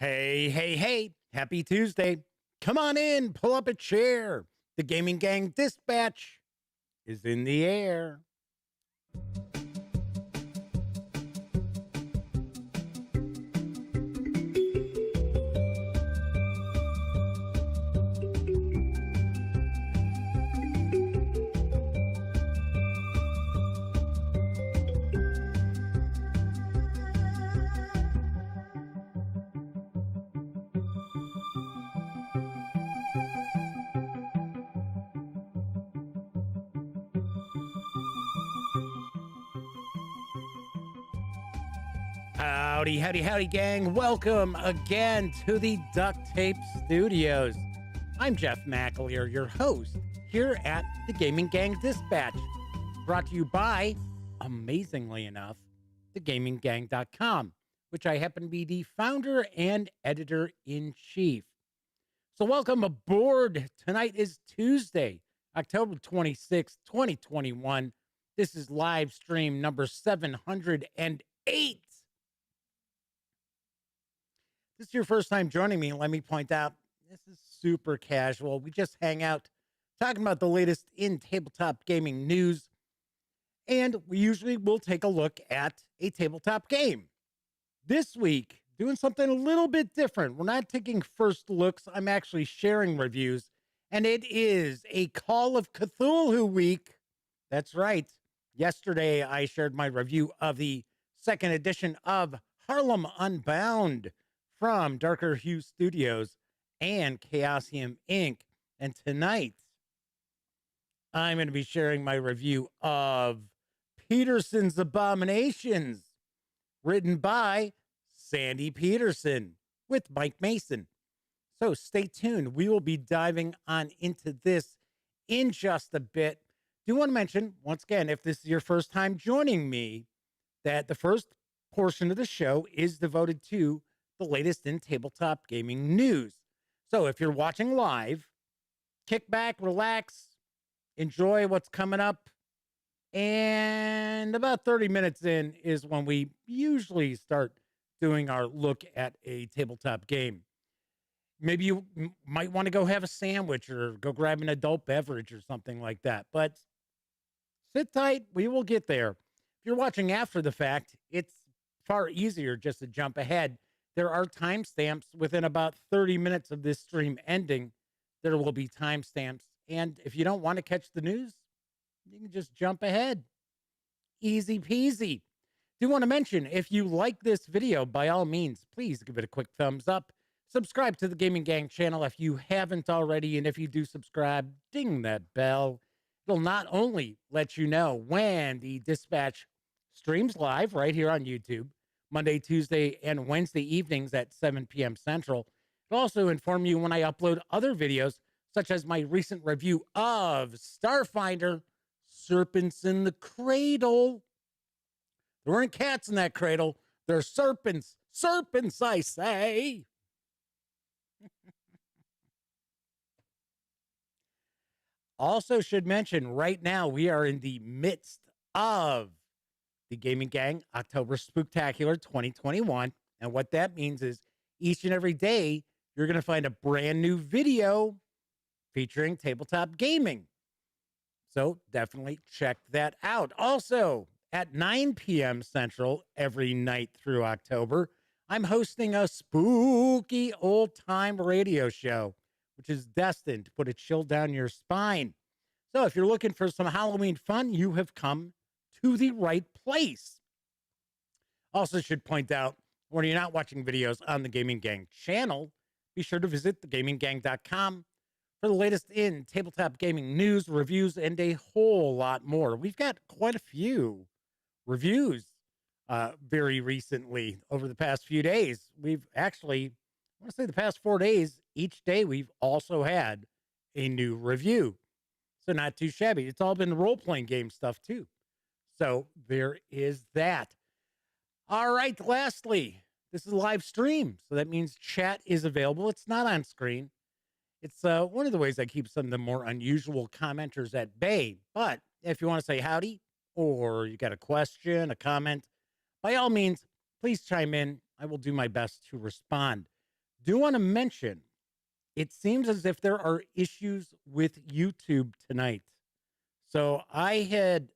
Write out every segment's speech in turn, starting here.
Hey, hey, hey, happy Tuesday. Come on in, pull up a chair. The Gaming Gang Dispatch is in the air. Howdy, howdy, howdy, gang. Welcome again to the Duct Tape Studios. I'm Jeff McAleer, your host here at the Gaming Gang Dispatch, brought to you by, amazingly enough, thegaminggang.com, which I happen to be the founder and editor-in-chief. So welcome aboard. Tonight is Tuesday, October 26th, 2021. This is live stream number 708. This is your first time joining me, let me point out, this is super casual. We just hang out talking about the latest in tabletop gaming news, and we usually will take a look at a tabletop game. This week, doing something a little bit different. We're not taking first looks. I'm actually sharing reviews, and it is a Call of Cthulhu week. That's right. Yesterday, I shared my review of the second edition of Harlem Unbound from Darker Hue Studios and Chaosium Inc. And tonight, I'm going to be sharing my review of Petersen's Abominations, written by Sandy Petersen with Mike Mason. So stay tuned. We will be diving on into this in just a bit. Do want to mention, once again, if this is your first time joining me, that the first portion of the show is devoted to the latest in tabletop gaming news. So if you're watching live, kick back, relax, enjoy what's coming up. And about 30 minutes in is when we usually start doing our look at a tabletop game. Maybe you might want to go have a sandwich or go grab an adult beverage or something like that. But sit tight, we will get there. If you're watching after the fact, it's far easier just to jump ahead. There are timestamps within about 30 minutes of this stream ending. There will be timestamps. And if you don't want to catch the news, you can just jump ahead. Easy peasy. Do want to mention, if you like this video, by all means, please give it a quick thumbs up. Subscribe to the Gaming Gang channel if you haven't already. And if you do subscribe, ding that bell. It'll not only let you know when the Dispatch streams live right here on YouTube, Monday, Tuesday, and Wednesday evenings at 7 p.m. Central. It'll also inform you when I upload other videos, such as my recent review of Starfinder, Serpents in the Cradle. There weren't cats in that cradle. They're serpents. Serpents, I say. Also should mention, right now, we are in the midst of the Gaming Gang October Spooktacular 2021. And what that means is each and every day, you're going to find a brand new video featuring tabletop gaming. So definitely check that out. Also, at 9 p.m. Central every night through October, I'm hosting a spooky old-time radio show, which is destined to put a chill down your spine. So if you're looking for some Halloween fun, you have come to the right place. Also should point out, when you're not watching videos on the Gaming Gang channel, be sure to visit thegaminggang.com for the latest in tabletop gaming news, reviews, and a whole lot more. We've got quite a few reviews very recently over the past few days. We've actually, I want to say the past 4 days, each day we've also had a new review. So not too shabby. It's all been role-playing game stuff too. So there is that. All right, lastly, this is a live stream. So that means chat is available. It's not on screen. It's one of the ways I keep some of the more unusual commenters at bay. But if you want to say howdy, or you got a question, a comment, by all means, please chime in. I will do my best to respond. Do want to mention, it seems as if there are issues with YouTube tonight. So I had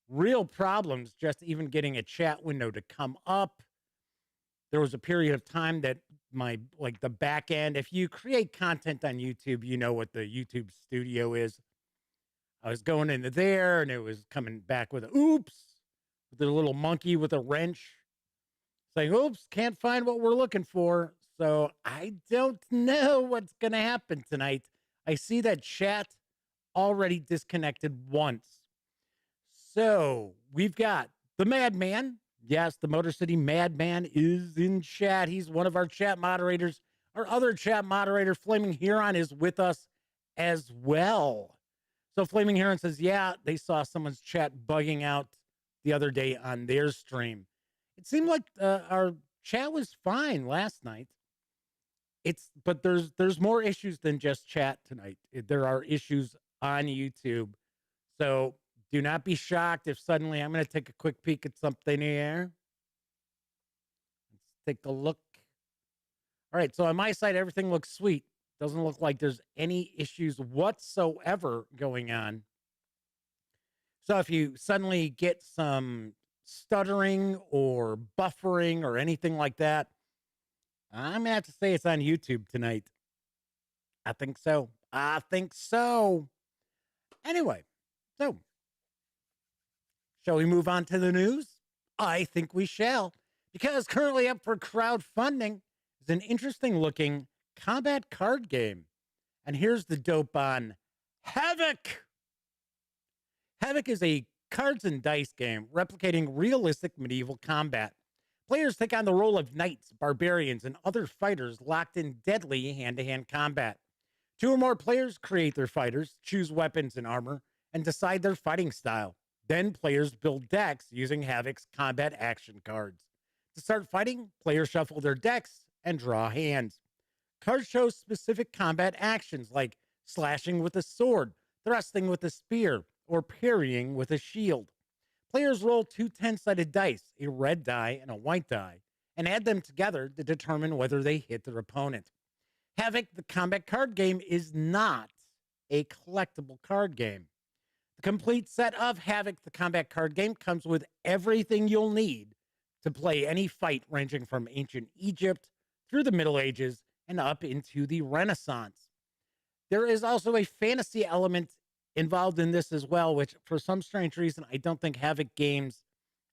real problems just even getting a chat window to come up. There was a period of time that the back end, if you create content on YouTube, you know what the YouTube studio is. I was going into there and it was coming back with oops, with a little monkey with a wrench saying, oops, can't find what we're looking for. So I don't know what's going to happen tonight. I see that chat already disconnected once. So we've got the Madman. Yes, the Motor City Madman is in chat. He's one of our chat moderators. Our other chat moderator, Flaming Huron, is with us as well. So Flaming Huron says, yeah, they saw someone's chat bugging out the other day on their stream. It seemed like our chat was fine last night. But there's more issues than just chat tonight. There are issues on YouTube. So do not be shocked if suddenly I'm going to take a quick peek at something here. Let's take a look. All right, so on my side, everything looks sweet. Doesn't look like there's any issues whatsoever going on. So if you suddenly get some stuttering or buffering or anything like that, I'm going to have to say it's on YouTube tonight. I think so. Anyway, so shall we move on to the news? I think we shall, because currently up for crowdfunding is an interesting looking combat card game. And here's the dope on Havoc. Havoc is a cards and dice game replicating realistic medieval combat. Players take on the role of knights, barbarians, and other fighters locked in deadly hand-to-hand combat. 2 or more players create their fighters, choose weapons and armor, and decide their fighting style. Then players build decks using Havoc's combat action cards. To start fighting, players shuffle their decks and draw hands. Cards show specific combat actions like slashing with a sword, thrusting with a spear, or parrying with a shield. Players roll 2 10-sided dice, a red die and a white die, and add them together to determine whether they hit their opponent. Havoc, the combat card game, is not a collectible card game. The complete set of Havoc, the combat card game, comes with everything you'll need to play any fight ranging from ancient Egypt through the Middle Ages and up into the Renaissance. There is also a fantasy element involved in this as well, which for some strange reason, I don't think Havoc Games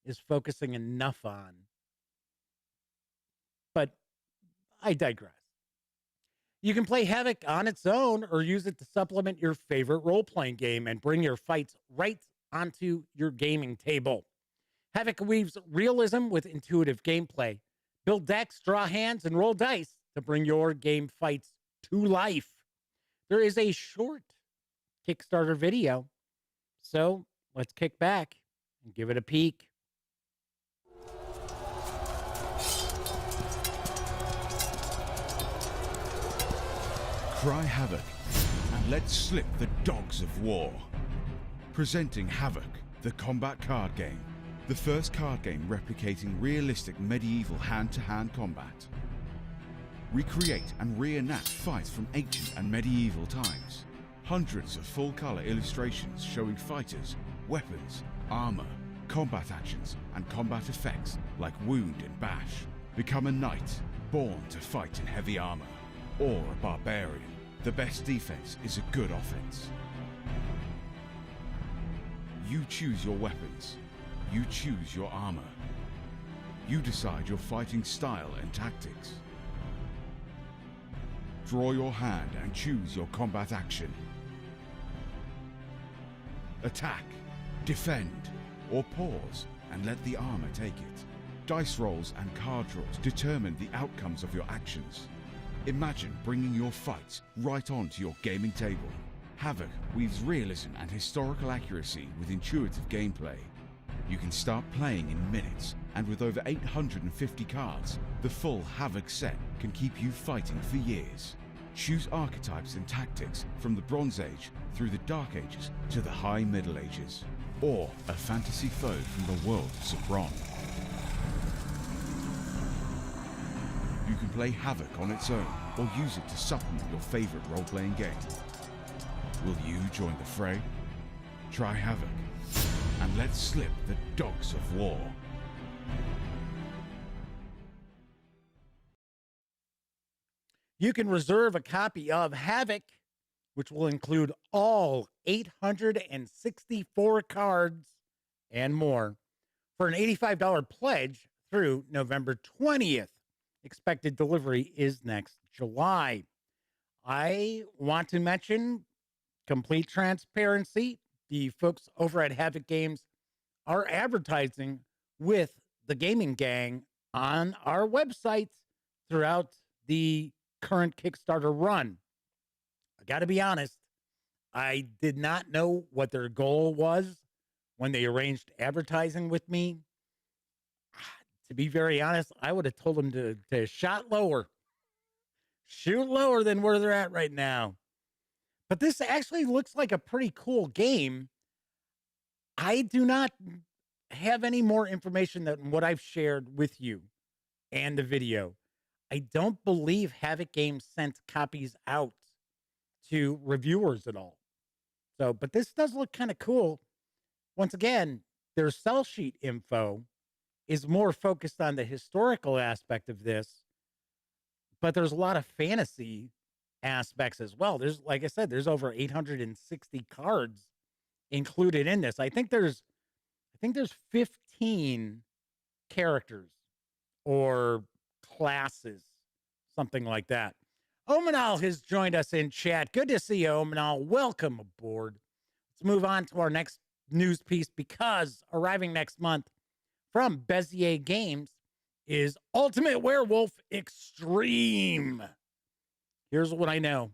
is focusing enough on. But I digress. You can play Havoc on its own or use it to supplement your favorite role-playing game and bring your fights right onto your gaming table. Havoc weaves realism with intuitive gameplay. Build decks, draw hands, and roll dice to bring your game fights to life. There is a short Kickstarter video, so let's kick back and give it a peek. Cry havoc, and let's slip the dogs of war. Presenting Havoc, the combat card game. The first card game replicating realistic medieval hand-to-hand combat. Recreate and reenact fights from ancient and medieval times. Hundreds of full-color illustrations showing fighters, weapons, armor, combat actions, and combat effects like wound and bash. Become a knight, born to fight in heavy armor, or a barbarian. The best defense is a good offense. You choose your weapons. You choose your armor. You decide your fighting style and tactics. Draw your hand and choose your combat action. Attack, defend, or pause and let the armor take it. Dice rolls and card draws determine the outcomes of your actions. Imagine bringing your fights right onto your gaming table. Havoc weaves realism and historical accuracy with intuitive gameplay. You can start playing in minutes, and with over 850 cards, the full Havoc set can keep you fighting for years. Choose archetypes and tactics from the Bronze Age through the Dark Ages to the High Middle Ages, or a fantasy foe from the world of Zabron. You can play Havoc on its own or use it to supplement your favorite role-playing game. Will you join the fray? Try Havoc, and let's slip the dogs of war. You can reserve a copy of Havoc, which will include all 864 cards and more, for an $85 pledge through November 20th. Expected delivery is next July. I want to mention, complete transparency, the folks over at Havoc Games are advertising with the Gaming Gang on our website throughout the current Kickstarter run. I got to be honest, I did not know what their goal was when they arranged advertising with me. To be very honest, I would have told them to shot lower, shoot lower than where they're at right now. But this actually looks like a pretty cool game. I do not have any more information than what I've shared with you and the video. I don't believe Havoc Games sent copies out to reviewers at all. So, but this does look kind of cool. Once again, their sell sheet info is more focused on the historical aspect of this, but there's a lot of fantasy aspects as well. There's, like I said, there's over 860 cards included in this. I think there's 15 characters or classes, something like that. Omanal has joined us in chat. Good to see you, Omanal. Welcome aboard. Let's move on to our next news piece, because arriving next month from Bezier Games is Ultimate Werewolf Extreme. Here's what I know.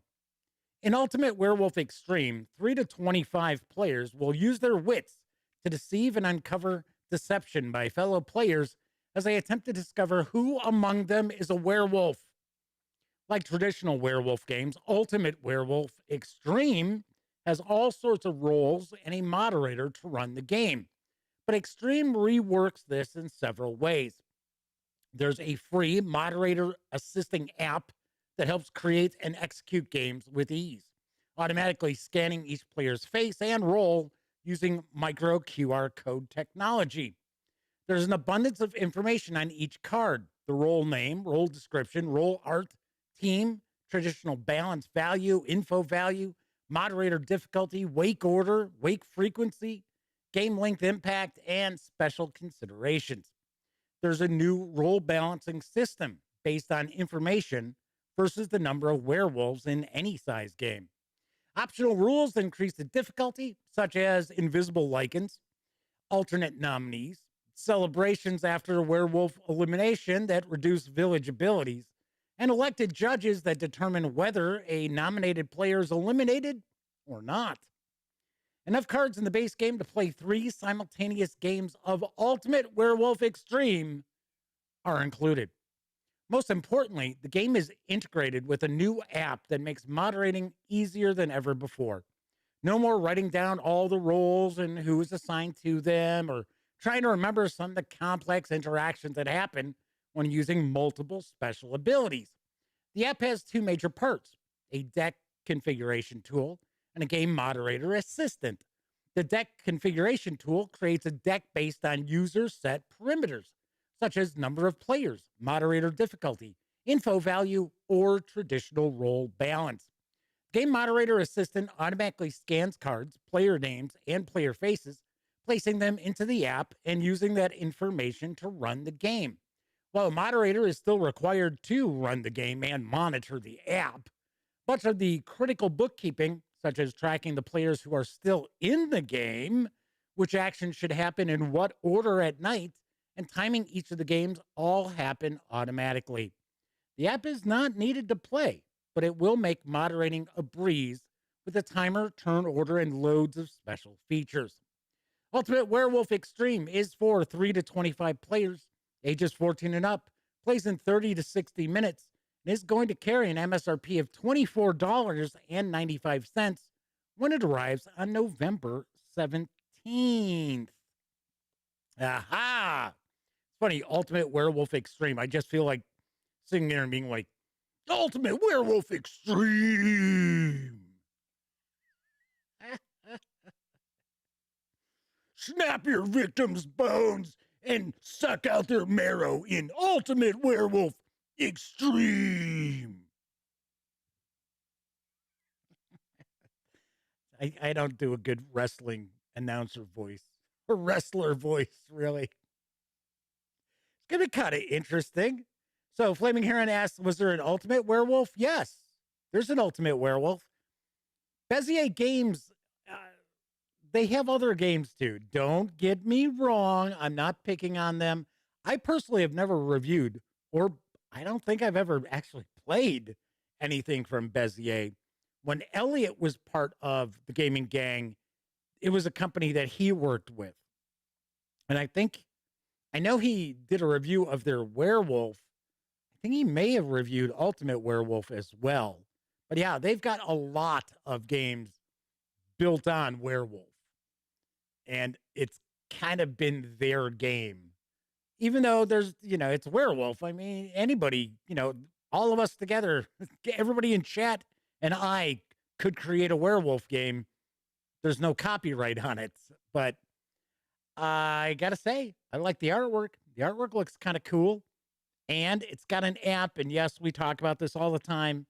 In Ultimate Werewolf Extreme, 3 to 25 players will use their wits to deceive and uncover deception by fellow players as they attempt to discover who among them is a werewolf. Like traditional werewolf games, Ultimate Werewolf Extreme has all sorts of roles and a moderator to run the game. But Extreme reworks this in several ways. There's a free moderator assisting app that helps create and execute games with ease, automatically scanning each player's face and role using micro QR code technology. There's an abundance of information on each card: the role name, role description, role art, team, traditional balance value, info value, moderator difficulty, wake order, wake frequency, game length impact, and special considerations. There's a new role balancing system based on information versus the number of werewolves in any size game. Optional rules increase the difficulty, such as invisible lichens, alternate nominees, celebrations after werewolf elimination that reduce village abilities, and elected judges that determine whether a nominated player is eliminated or not. Enough cards in the base game to play 3 simultaneous games of Ultimate Werewolf Extreme are included. Most importantly, the game is integrated with a new app that makes moderating easier than ever before. No more writing down all the roles and who is assigned to them, or trying to remember some of the complex interactions that happen when using multiple special abilities. The app has 2 major parts: a deck configuration tool and a game moderator assistant. The deck configuration tool creates a deck based on user set parameters, such as number of players, moderator difficulty, info value, or traditional role balance. Game moderator assistant automatically scans cards, player names, and player faces, placing them into the app and using that information to run the game. While a moderator is still required to run the game and monitor the app, much of the critical bookkeeping, such as tracking the players who are still in the game, which actions should happen in what order at night, and timing each of the games, all happen automatically. The app is not needed to play, but it will make moderating a breeze with a timer, turn order, and loads of special features. Ultimate Werewolf Extreme is for 3 to 25 players, ages 14 and up, plays in 30 to 60 minutes, and is going to carry an MSRP of $24.95 when it arrives on November 17th. Aha! It's funny, Ultimate Werewolf Extreme. I just feel like sitting there and being like, Ultimate Werewolf Extreme. Snap your victim's bones and suck out their marrow in Ultimate Werewolf Extreme. I don't do a good wrestling announcer voice or wrestler voice, really. It's going to be kind of interesting. So Flaming Heron asks, was there an Ultimate Werewolf? Yes, there's an Ultimate Werewolf. Bezier Games, they have other games too. Don't get me wrong. I'm not picking on them. I personally have never reviewed, or I don't think I've ever actually played anything from Bezier. When Elliot was part of the gaming gang, it was a company that he worked with. And I know he did a review of their werewolf. I think he may have reviewed Ultimate Werewolf as well. But yeah, they've got a lot of games built on werewolf. And it's kind of been their game. Even though there's, it's werewolf. I mean, anybody, all of us together, everybody in chat and I could create a werewolf game. There's no copyright on it. But I got to say, I like the artwork. The artwork looks kind of cool. And it's got an app. And yes, we talk about this all the time.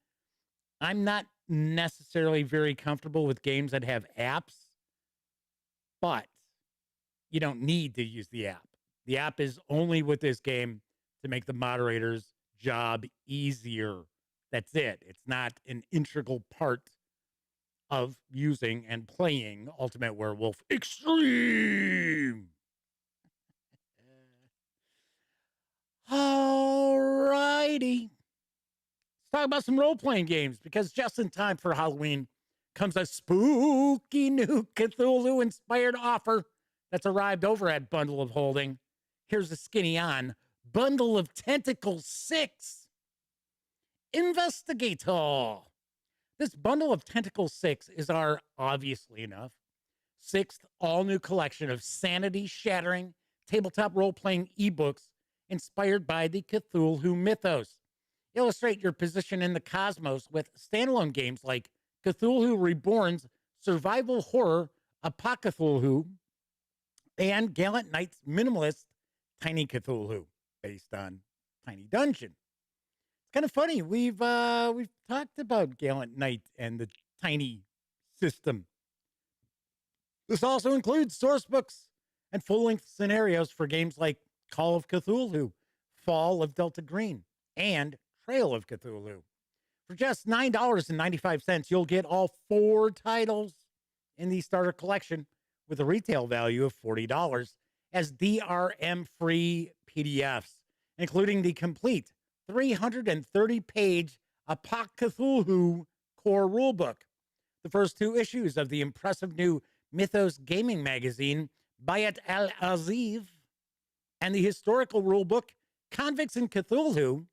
I'm not necessarily very comfortable with games that have apps, but you don't need to use the app. The app is only with this game to make the moderator's job easier. That's it. It's not an integral part of using and playing Ultimate Werewolf Extreme. All righty. Let's talk about some role-playing games, because just in time for Halloween comes a spooky new Cthulhu-inspired offer that's arrived over at Bundle of Holding. Here's a skinny on Bundle of Tentacle 6. Investigator. This Bundle of Tentacle 6 is our, obviously enough, 6th all-new collection of sanity-shattering tabletop role-playing ebooks inspired by the Cthulhu mythos. Illustrate your position in the cosmos with standalone games like Cthulhu Reborn's survival horror Apocthulhu and Gallant Knight's minimalist Tiny Cthulhu, based on Tiny Dungeon. It's kind of funny. We've talked about Gallant Knight and the Tiny system. This also includes source books and full-length scenarios for games like Call of Cthulhu, Fall of Delta Green, and Trail of Cthulhu. For just $9.95, you'll get all 4 titles in the starter collection with a retail value of $40 as DRM-free PDFs, including the complete 330-page Apocthulhu core rulebook, the first 2 issues of the impressive new Mythos gaming magazine, Bayat al-Aziv, and the historical rulebook, Convicts in Cthulhu.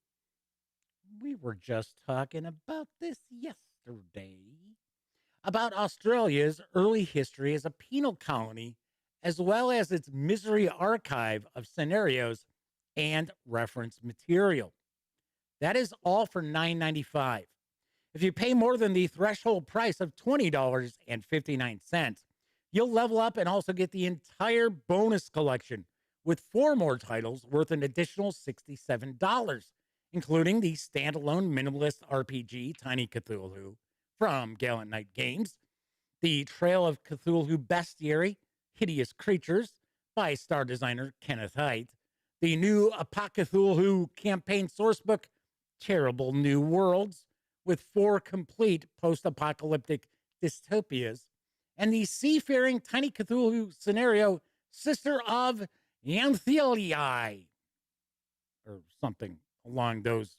We were just talking about this yesterday, about Australia's early history as a penal colony, as well as its misery archive of scenarios and reference material. That is all for $9.95. If you pay more than the threshold price of $20.59, you'll level up and also get the entire bonus collection with 4 more titles worth an additional $67, including the standalone minimalist RPG Tiny Cthulhu from Gallant Knight Games, the Trail of Cthulhu Bestiary, Hideous Creatures by star designer Kenneth Haidt, the new Apocthulhu campaign sourcebook, Terrible New Worlds, with 4 complete post-apocalyptic dystopias, and the seafaring Tiny Cthulhu scenario, Sister of Yanthilii, or something along those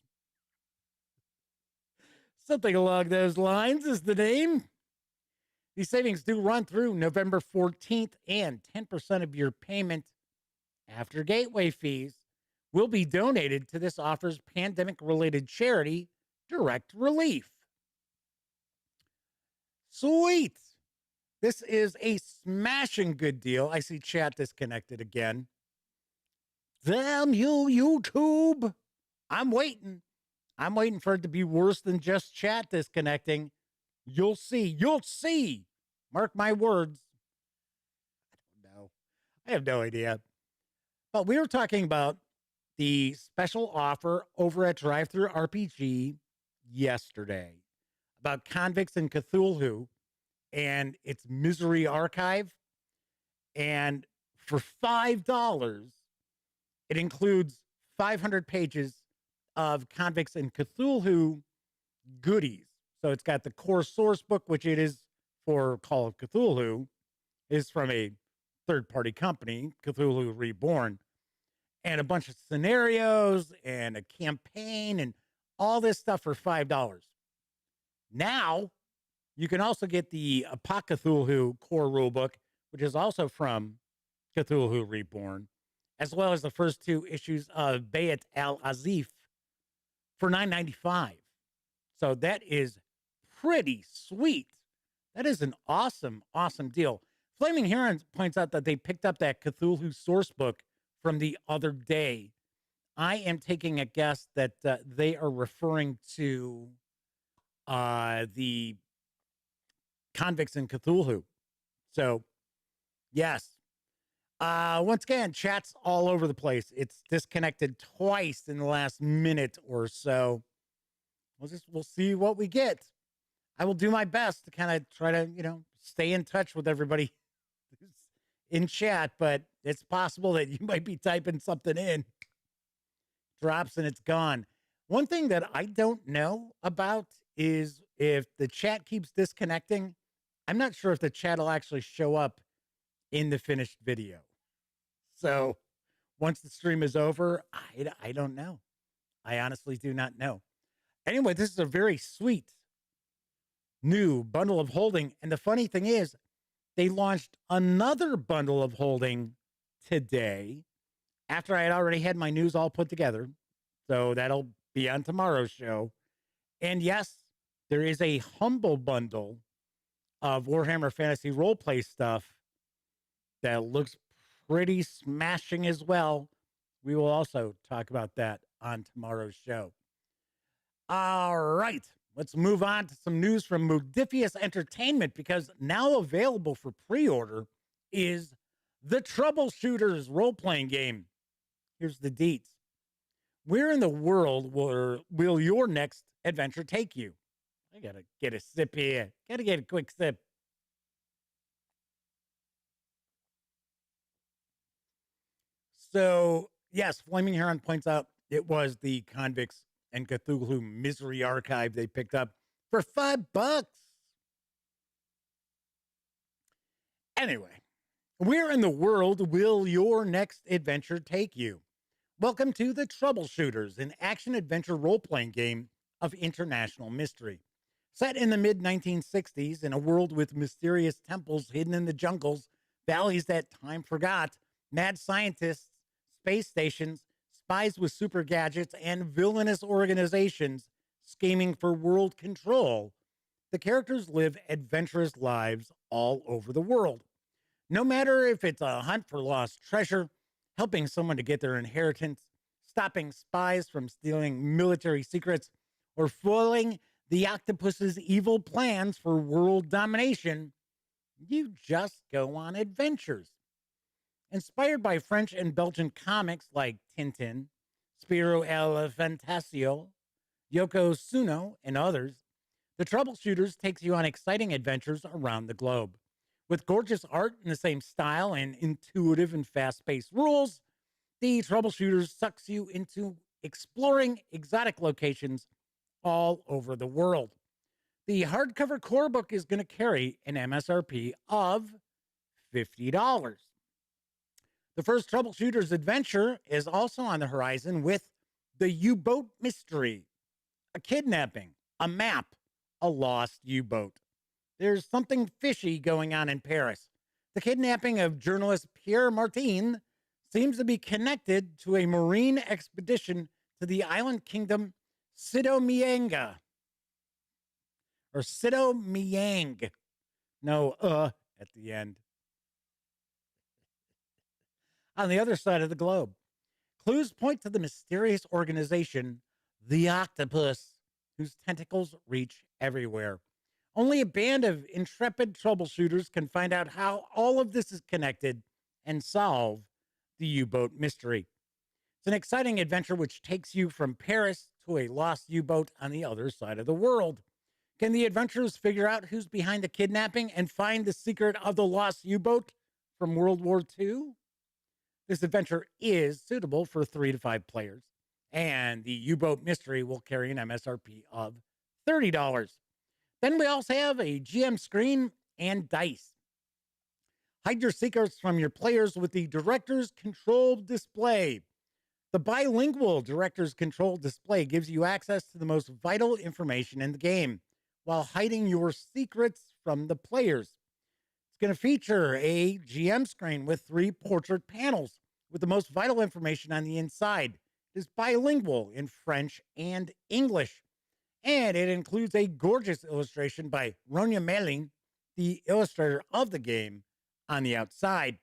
lines is the name. These savings do run through November 14th, and 10% of your payment after gateway fees will be donated to this offer's pandemic-related charity, Direct Relief. Sweet. This is a smashing good deal. I see chat disconnected again. Damn you, YouTube. I'm waiting. I'm waiting for it to be worse than just chat disconnecting. You'll see. You'll see. Mark my words. I don't know. I have no idea. But we were talking about the special offer over at DriveThruRPG yesterday about Convicts and Cthulhu and its Misery Archive. And for $5, it includes 500 pages of Convicts and Cthulhu goodies. So it's got the core source book, which it is for Call of Cthulhu, is from a third-party company, Cthulhu Reborn, and a bunch of scenarios and a campaign and all this stuff for $5. Now, you can also get the Cthulhu core rulebook, which is also from Cthulhu Reborn, as well as the first 2 issues of Bayat al-Azif for $9.95. So that is pretty sweet. That is an awesome, awesome deal. Flaming Heron points out that they picked up that Cthulhu source book from the other day. I am taking a guess that they are referring to the Convicts in Cthulhu. So, yes. Once again, chat's all over the place. It's disconnected twice in the last minute or so. We'll see what we get. I will do my best to kind of try to, stay in touch with everybody who's in chat, but it's possible that you might be typing something in, drops, and it's gone. One thing that I don't know about is if the chat keeps disconnecting, I'm not sure if the chat will actually show up in the finished video. So once the stream is over, I don't know. I honestly do not know. Anyway, this is a very sweet new bundle of holding. And the funny thing is, they launched another bundle of holding today after I had already had my news all put together. So that'll be on tomorrow's show. And yes, there is a humble bundle of Warhammer Fantasy Roleplay stuff that looks pretty smashing as well. We will also talk about that on tomorrow's show. All right, let's move on to some news from Modiphius Entertainment, because now available for pre-order is the Troubleshooters role-playing game. Here's the deets. Where in the world will your next adventure take you? I gotta get a sip here. Gotta get a quick sip. So, yes, Flaming Heron points out it was the Convicts and Cthulhu Misery Archive they picked up for $5. Anyway, where in the world will your next adventure take you? Welcome to the Troubleshooters, an action-adventure role-playing game of international mystery. Set in the mid-1960s in a world with mysterious temples hidden in the jungles, valleys that time forgot, mad scientists, space stations, spies with super gadgets, and villainous organizations scheming for world control, the characters live adventurous lives all over the world. No matter if it's a hunt for lost treasure, helping someone to get their inheritance, stopping spies from stealing military secrets, or foiling the octopus's evil plans for world domination, you just go on adventures. Inspired by French and Belgian comics like Tintin, Spiro El Fantasio, Yoko Tsuno, and others, the Troubleshooters takes you on exciting adventures around the globe. With gorgeous art in the same style and intuitive and fast-paced rules, the Troubleshooters sucks you into exploring exotic locations all over the world. The hardcover core book is going to carry an MSRP of $50. The first Troubleshooters adventure is also on the horizon with the U-Boat Mystery, a kidnapping, a map, a lost U-boat. There's something fishy going on in Paris. The kidnapping of journalist Pierre Martin seems to be connected to a marine expedition to the island kingdom Sido-Mianga. Or Sido-Miang. No, at the end. On the other side of the globe, clues point to the mysterious organization, the octopus, whose tentacles reach everywhere. Only a band of intrepid troubleshooters can find out how all of this is connected and solve the U boat mystery. It's an exciting adventure which takes you from Paris to a lost U boat on the other side of the world. Can the adventurers figure out who's behind the kidnapping and find the secret of the lost U boat from World War II? This adventure is suitable for 3 to 5 players, and the U boat mystery will carry an MSRP of $30. Then we also have a GM screen and dice. Hide your secrets from your players with the Director's Control display. The bilingual Director's Control display gives you access to the most vital information in the game while hiding your secrets from the players. It's going to feature a GM screen with 3 portrait panels with the most vital information on the inside. It is bilingual in French and English. And it includes a gorgeous illustration by Ronya Melling, the illustrator of the game, on the outside.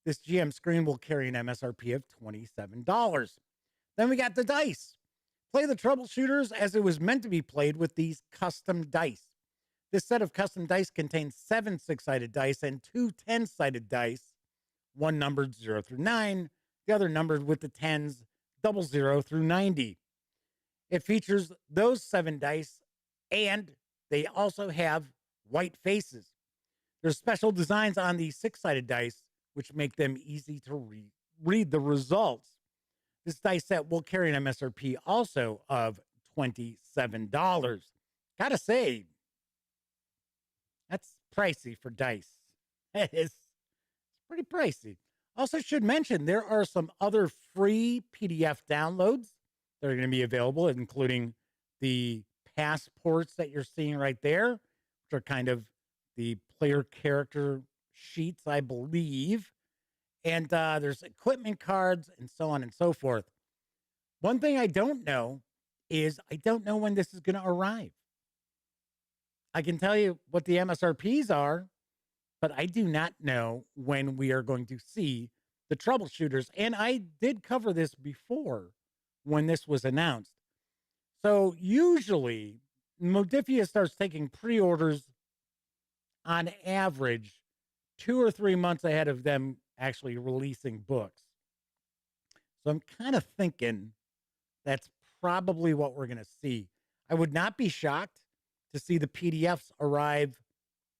This GM screen will carry an MSRP of $27. Then we got the dice. Play the troubleshooters as it was meant to be played with these custom dice. This set of custom dice contains 7 6-sided dice and 2 10-sided dice, one numbered 0 through 9, the other numbered with the 10s 00 through 90. It features those 7 dice, and they also have white faces. There's special designs on the 6-sided dice, which make them easy to read the results. This dice set will carry an MSRP also of $27. Gotta say, that's pricey for dice. It's pretty pricey. Also should mention there are some other free PDF downloads that are going to be available, including the passports that you're seeing right there, which are kind of the player character sheets, I believe. And there's equipment cards and so on and so forth. One thing I don't know is I don't know when this is going to arrive. I can tell you what the MSRPs are, but I do not know when we are going to see the troubleshooters. And I did cover this before when this was announced. So usually Modiphius starts taking pre-orders on average 2 or 3 months ahead of them actually releasing books. So I'm kind of thinking that's probably what we're going to see. I would not be shocked to see the PDFs arrive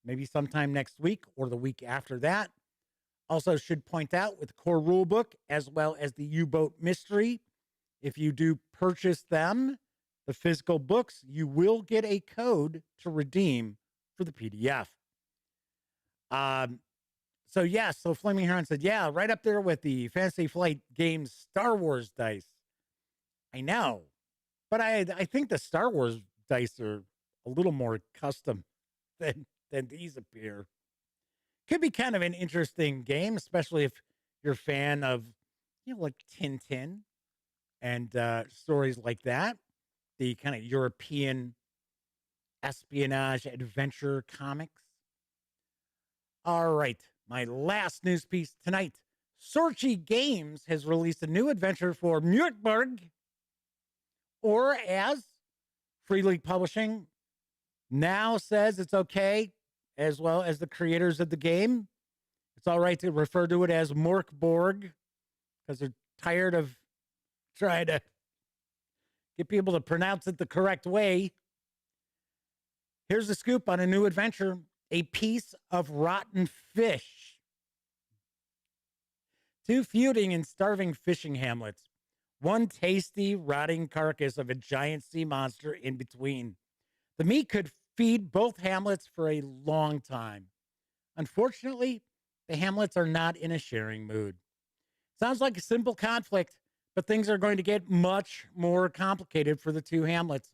maybe sometime next week or the week after that. Also should point out with the core rulebook as well as the U-Boat Mystery, if you do purchase them, the physical books, you will get a code to redeem for the PDF. So Flaming Heron said, yeah, right up there with the Fantasy Flight Games Star Wars dice. I know, but I think the Star Wars dice are a little more custom than these appear. Could be kind of an interesting game, especially if you're a fan of, like Tintin and stories like that. The kind of European espionage adventure comics. All right, my last news piece tonight. Sorchi Games has released a new adventure for Murtberg, or as Free League Publishing now says it's okay, as well as the creators of the game. It's all right to refer to it as Morkborg because they're tired of trying to get people to pronounce it the correct way. Here's the scoop on a new adventure. A piece of rotten fish. 2 feuding and starving fishing hamlets. 1 tasty, rotting carcass of a giant sea monster in between. The meat could feed both hamlets for a long time. Unfortunately, the hamlets are not in a sharing mood. Sounds like a simple conflict, but things are going to get much more complicated for the 2 hamlets.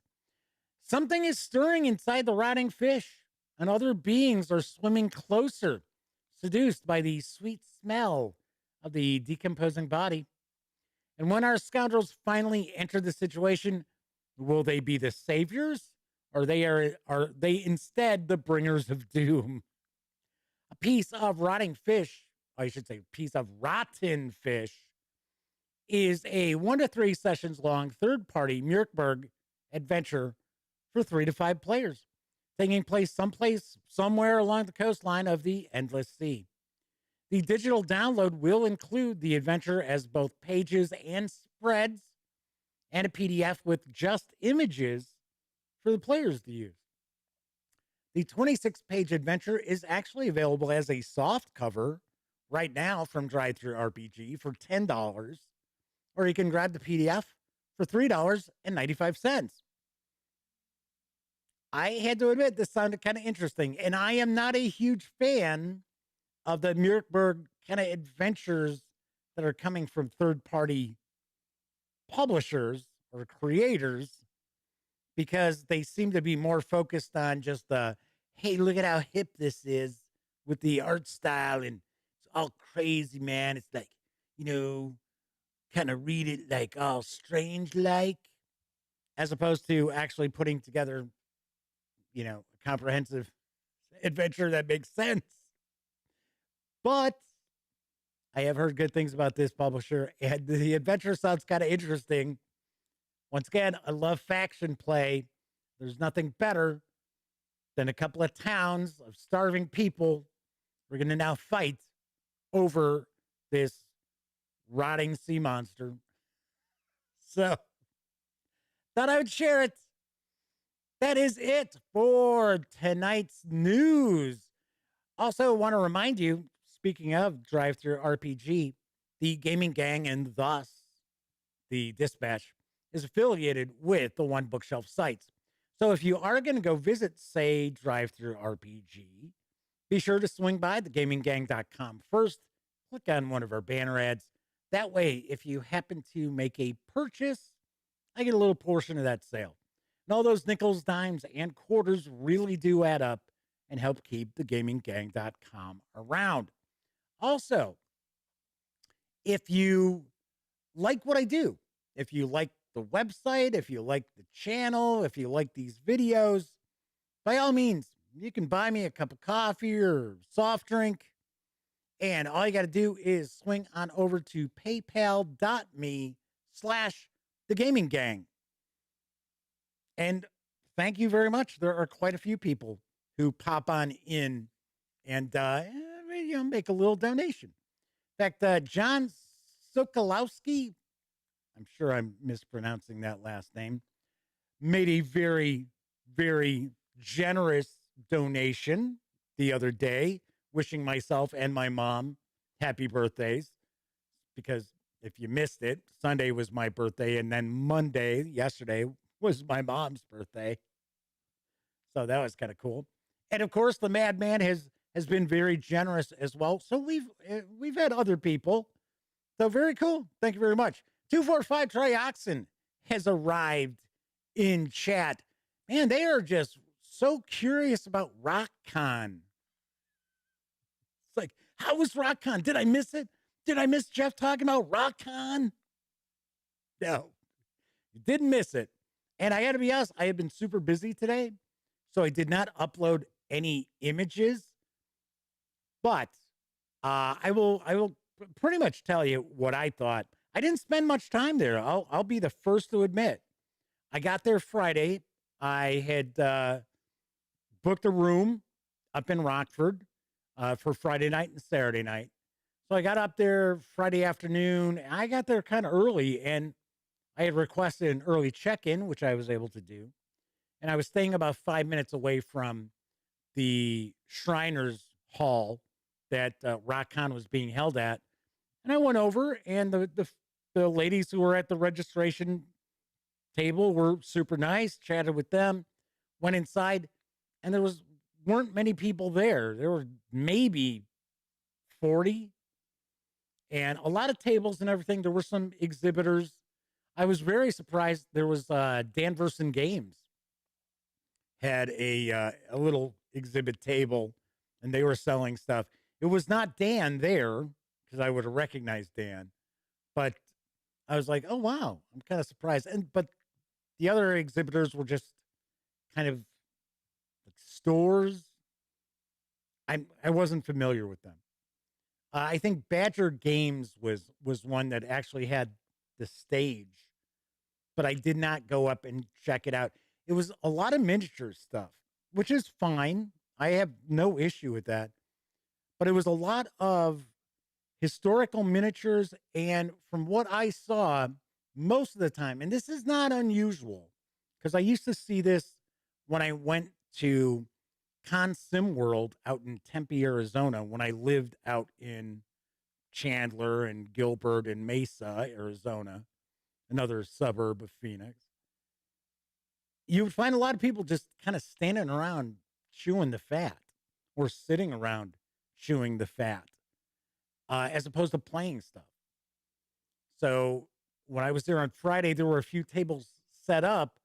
Something is stirring inside the rotting fish, and other beings are swimming closer, seduced by the sweet smell of the decomposing body. And when our scoundrels finally enter the situation, will they be the saviors, or are they instead the bringers of doom? A piece of rotting fish, I should say, a piece of rotten fish, is a 1 to 3 sessions long third-party Muirkburg adventure for 3 to 5 players, taking place someplace, somewhere along the coastline of the Endless Sea. The digital download will include the adventure as both pages and spreads, and a PDF with just images for the players to use. The 26-page adventure is actually available as a soft cover right now from DriveThruRPG for $10, or you can grab the PDF for $3.95. I had to admit, this sounded kind of interesting, and I am not a huge fan of the Muirkburg kind of adventures that are coming from third-party publishers or creators, because they seem to be more focused on just the, hey, look at how hip this is with the art style, and it's all crazy, man. It's like, kind of read it like all strange like, as opposed to actually putting together, a comprehensive adventure that makes sense. But I have heard good things about this publisher, and the adventure sounds kind of interesting. Once again, I love faction play. There's nothing better than a couple of towns of starving people. We're going to now fight over this rotting sea monster. So, thought I would share it. That is it for tonight's news. Also, want to remind you, speaking of DriveThruRPG, the Gaming Gang and thus the Dispatch is affiliated with the One Bookshelf sites. So if you are going to go visit, say, DriveThruRPG, be sure to swing by thegaminggang.com first. Click on one of our banner ads. That way, if you happen to make a purchase, I get a little portion of that sale. And all those nickels, dimes, and quarters really do add up and help keep thegaminggang.com around. Also, if you like what I do, if you like the website, if you like the channel, if you like these videos, by all means, you can buy me a cup of coffee or soft drink. And all you got to do is swing on over to paypal.me/thegaminggang. And thank you very much. There are quite a few people who pop on in and make a little donation. In fact, John Sokolowski, I'm sure I'm mispronouncing that last name, made a very, very generous donation the other day, wishing myself and my mom happy birthdays. Because if you missed it, Sunday was my birthday, and then yesterday, was my mom's birthday. So that was kind of cool. And of course, the Madman has been very generous as well. So we've had other people. So very cool. Thank you very much. 245 Trioxin has arrived in chat. Man, they are just so curious about RockCon. It's like, how was RockCon? Did I miss it? Did I miss Jeff talking about RockCon? No, you didn't miss it. And I got to be honest, I have been super busy today, so I did not upload any images. But I will pretty much tell you what I thought. I didn't spend much time there. I'll be the first to admit. I got there Friday. I had booked a room up in Rockford for Friday night and Saturday night. So I got up there Friday afternoon. I got there kind of early, and I had requested an early check-in, which I was able to do. And I was staying about 5 minutes away from the Shriners Hall that RockCon was being held at. And I went over, and the ladies who were at the registration table were super nice, chatted with them, went inside, and weren't many people there. There were maybe 40, and a lot of tables and everything. There were some exhibitors. I was very surprised. There was Danverson Games had a little exhibit table, and they were selling stuff. It was not Dan there, because I would have recognized Dan, but I was like, oh, wow, I'm kind of surprised. But the other exhibitors were just kind of like stores. I wasn't familiar with them. I think Badger Games was one that actually had the stage, but I did not go up and check it out. It was a lot of miniature stuff, which is fine. I have no issue with that. But it was a lot of historical miniatures. And from what I saw, most of the time, and this is not unusual, because I used to see this when I went to Con Sim World out in Tempe, Arizona, when I lived out in Chandler and Gilbert and Mesa, Arizona, another suburb of Phoenix. You would find a lot of people just kind of standing around chewing the fat or sitting around chewing the fat as opposed to playing stuff. So when I was there on Friday, there were a few tables set up,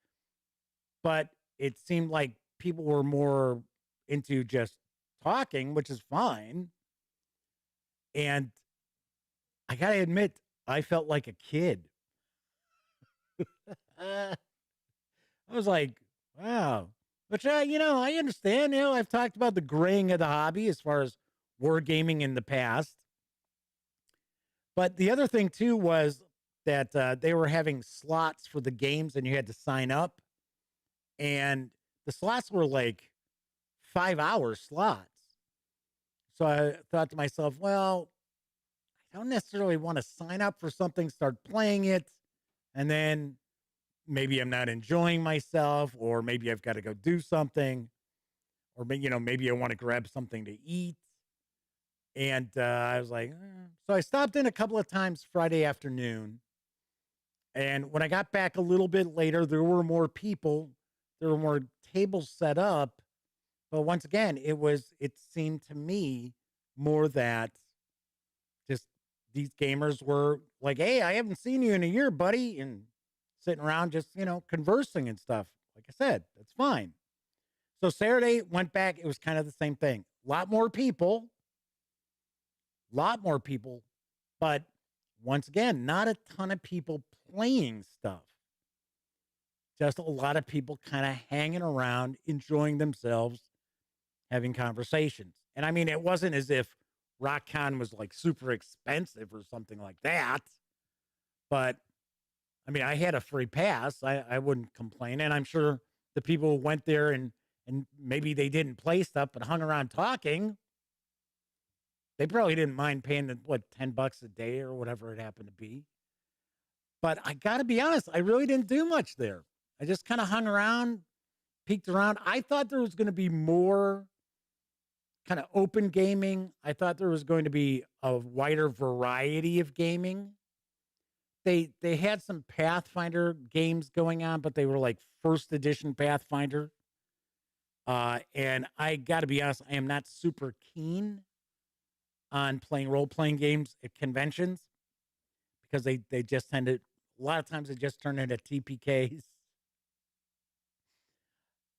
but it seemed like people were more into just talking, which is fine. And I got to admit, I felt like a kid. I was like, wow. Which, I understand. I've talked about the graying of the hobby as far as wargaming in the past. But the other thing, too, was that they were having slots for the games and you had to sign up. And the slots were like 5-hour slots. So I thought to myself, well, I don't necessarily want to sign up for something, start playing it, and then maybe I'm not enjoying myself, or maybe I've got to go do something, or maybe I want to grab something to eat. And I was like, so I stopped in a couple of times Friday afternoon. And when I got back a little bit later, there were more people, there were more tables set up. But once again, it seemed to me more that just these gamers were like, hey, I haven't seen you in a year, buddy. And sitting around just, conversing and stuff. Like I said, that's fine. So Saturday went back. It was kind of the same thing. A lot more people. But once again, not a ton of people playing stuff. Just a lot of people kind of hanging around, enjoying themselves, having conversations. And I mean, it wasn't as if RockCon was like super expensive or something like that. But I mean, I had a free pass. I wouldn't complain. And I'm sure the people who went there and maybe they didn't play stuff, but hung around talking, they probably didn't mind paying $10 a day or whatever it happened to be. But I got to be honest, I really didn't do much there. I just kind of hung around, peeked around. I thought there was going to be more kind of open gaming. I thought there was going to be a wider variety of gaming. They had some Pathfinder games going on, but they were like first edition Pathfinder. And I got to be honest, I am not super keen on playing role-playing games at conventions because they just tend to, a lot of times they just turn into TPKs.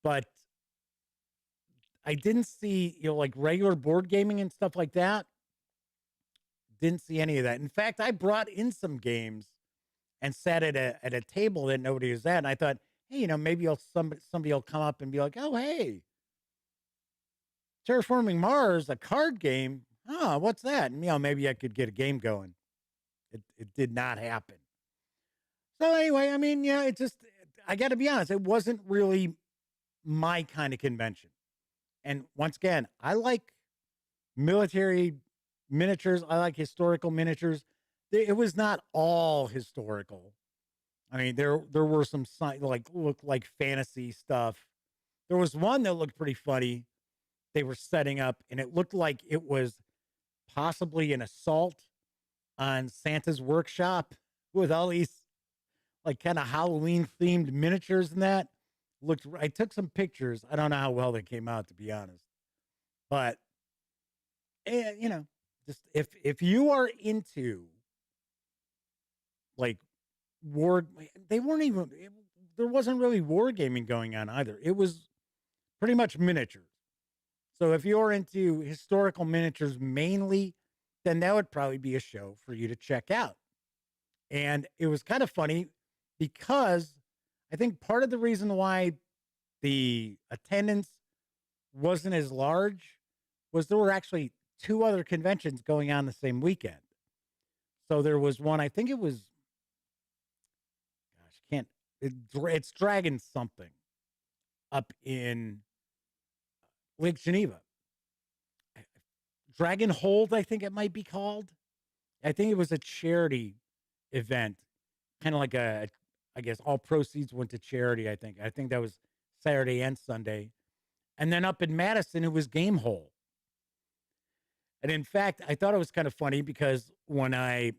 But I didn't see, like regular board gaming and stuff like that. Didn't see any of that. In fact, I brought in some games and sat at a table that nobody was at. And I thought, hey, maybe somebody will come up and be like, oh, hey, Terraforming Mars, a card game. Oh, what's that? And, maybe I could get a game going. It did not happen. So anyway, I mean, yeah, I got to be honest, it wasn't really my kind of convention. And once again, I like military miniatures. I like historical miniatures. It was not all historical. I mean, there were some looked like fantasy stuff. There was one that looked pretty funny. They were setting up, and it looked like it was possibly an assault on Santa's workshop with all these like kind of Halloween themed miniatures and that. I took some pictures. I don't know how well they came out, to be honest. But just if you are into like there wasn't really wargaming going on either. It was pretty much miniatures. So if you're into historical miniatures mainly, then that would probably be a show for you to check out. And it was kind of funny because I think part of the reason why the attendance wasn't as large was there were actually 2 other conventions going on the same weekend. So there was one, I think it was It's Dragon something up in Lake Geneva. Dragon Hold, I think it might be called. I think it was a charity event, kind of like I guess all proceeds went to charity. I think that was Saturday and Sunday. And then up in Madison, it was Game Hole. And in fact, I thought it was kind of funny because when I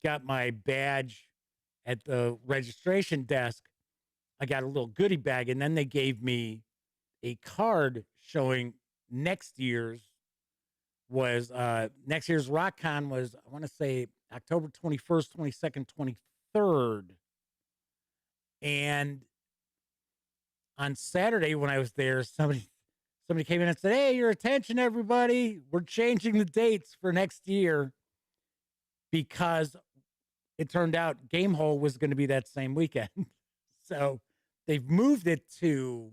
got my badge at the registration desk, I got a little goodie bag, and then they gave me a card showing next year's RockCon was, I want to say, October 21st, 22nd, 23rd. And on Saturday when I was there, somebody came in and said, "Hey, your attention, everybody. We're changing the dates for next year," because it turned out Game Hole was going to be that same weekend. So they've moved it to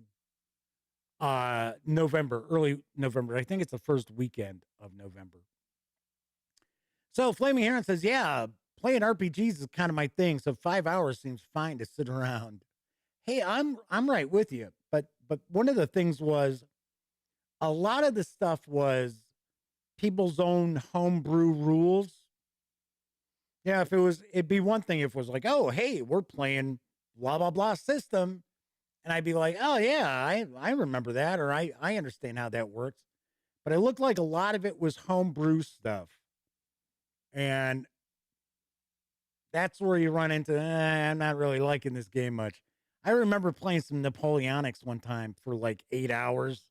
November, early November. I think it's the first weekend of November. So Flaming Heron says, "Yeah, playing RPGs is kind of my thing. So 5 hours seems fine to sit around." Hey, I'm right with you. But one of the things was a lot of the stuff was people's own homebrew rules. Yeah, it'd be one thing if it was like, "Oh, hey, we're playing blah, blah, blah system." And I'd be like, "Oh, yeah, I remember that," or I understand how that works. But it looked like a lot of it was homebrew stuff. And that's where you run into, I'm not really liking this game much. I remember playing some Napoleonics one time for like 8 hours.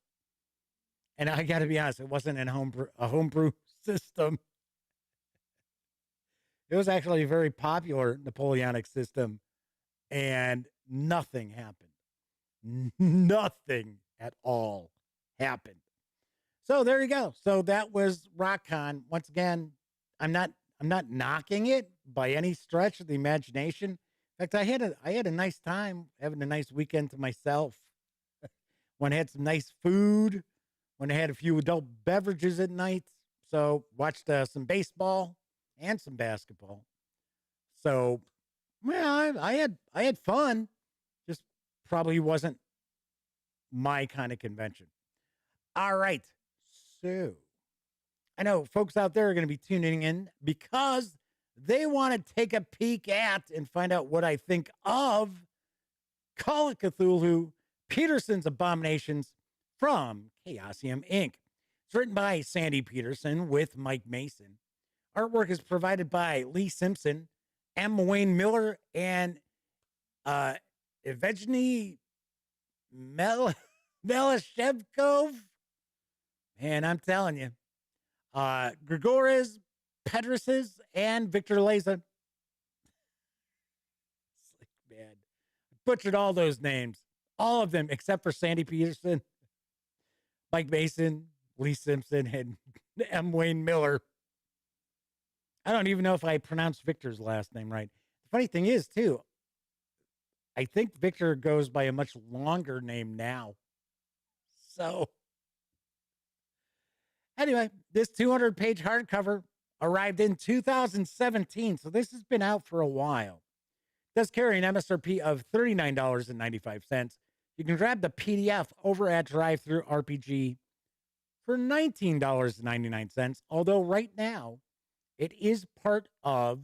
And I got to be honest, it wasn't a homebrew system. It was actually a very popular Napoleonic system, and nothing happened. Nothing at all happened. So there you go. So that was RockCon. Once again, I'm not knocking it by any stretch of the imagination. In fact, I had a nice time having a nice weekend to myself. When I had some nice food, when I had a few adult beverages at night. So watched some baseball and some basketball. So, well, I had fun. Just probably wasn't my kind of convention. All right. So I know folks out there are going to be tuning in because they want to take a peek at and find out what I think of Call of Cthulhu, Petersen's Abominations from Chaosium Inc. It's written by Sandy Petersen with Mike Mason. Artwork is provided by Lee Simpson, M. Wayne Miller, and Evgeny Melashevkov. Man, I'm telling you. Grigoris Petersen and Victor Leza. Man, butchered all those names. All of them except for Sandy Petersen, Mike Mason, Lee Simpson, and M. Wayne Miller. I don't even know if I pronounced Victor's last name right. The funny thing is, too, I think Victor goes by a much longer name now. So, anyway, this 200-page hardcover arrived in 2017, so this has been out for a while. It does carry an MSRP of $39.95. You can grab the PDF over at DriveThruRPG for $19.99, although right now it is part of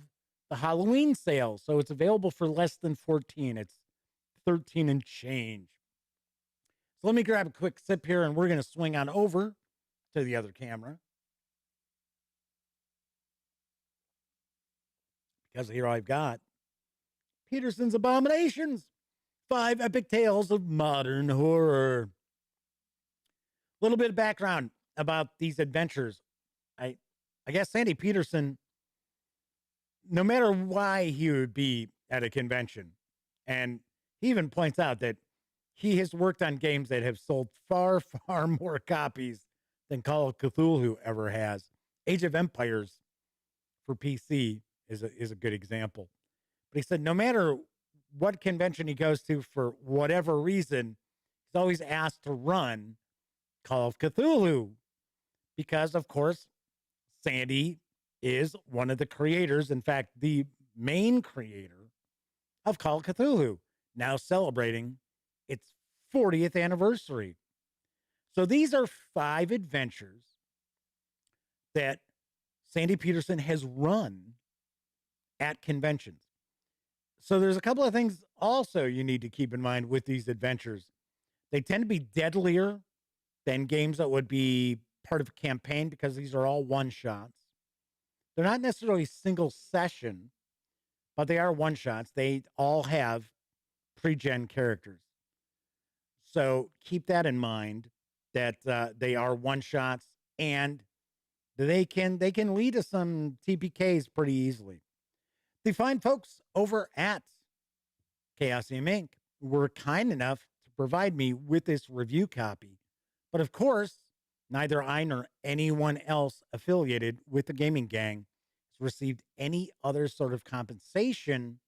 the Halloween sale, so it's available for less than $14. It's $13 and change. So let me grab a quick sip here, and we're going to swing on over to the other camera. Because here I've got Petersen's Abominations, 5 epic tales of modern horror. A little bit of background about these adventures. I guess Sandy Petersen, no matter why he would be at a convention, and he even points out that he has worked on games that have sold far, far more copies than Call of Cthulhu ever has. Age of Empires for PC is a good example. But he said no matter what convention he goes to for whatever reason, he's always asked to run Call of Cthulhu because, of course, Sandy is one of the creators, in fact, the main creator of Call of Cthulhu. now celebrating its 40th anniversary. So these are 5 adventures that Sandy Petersen has run at conventions. So there's a couple of things also you need to keep in mind with these adventures. They tend to be deadlier than games that would be part of a campaign because these are all one-shots. They're not necessarily single session, but they are one-shots. They all have pre-gen characters. So keep that in mind that they are one-shots and they can lead to some TPKs pretty easily. The fine folks over at Chaosium Inc. were kind enough to provide me with this review copy. But of course, neither I nor anyone else affiliated with the Gaming Gang has received any other sort of compensation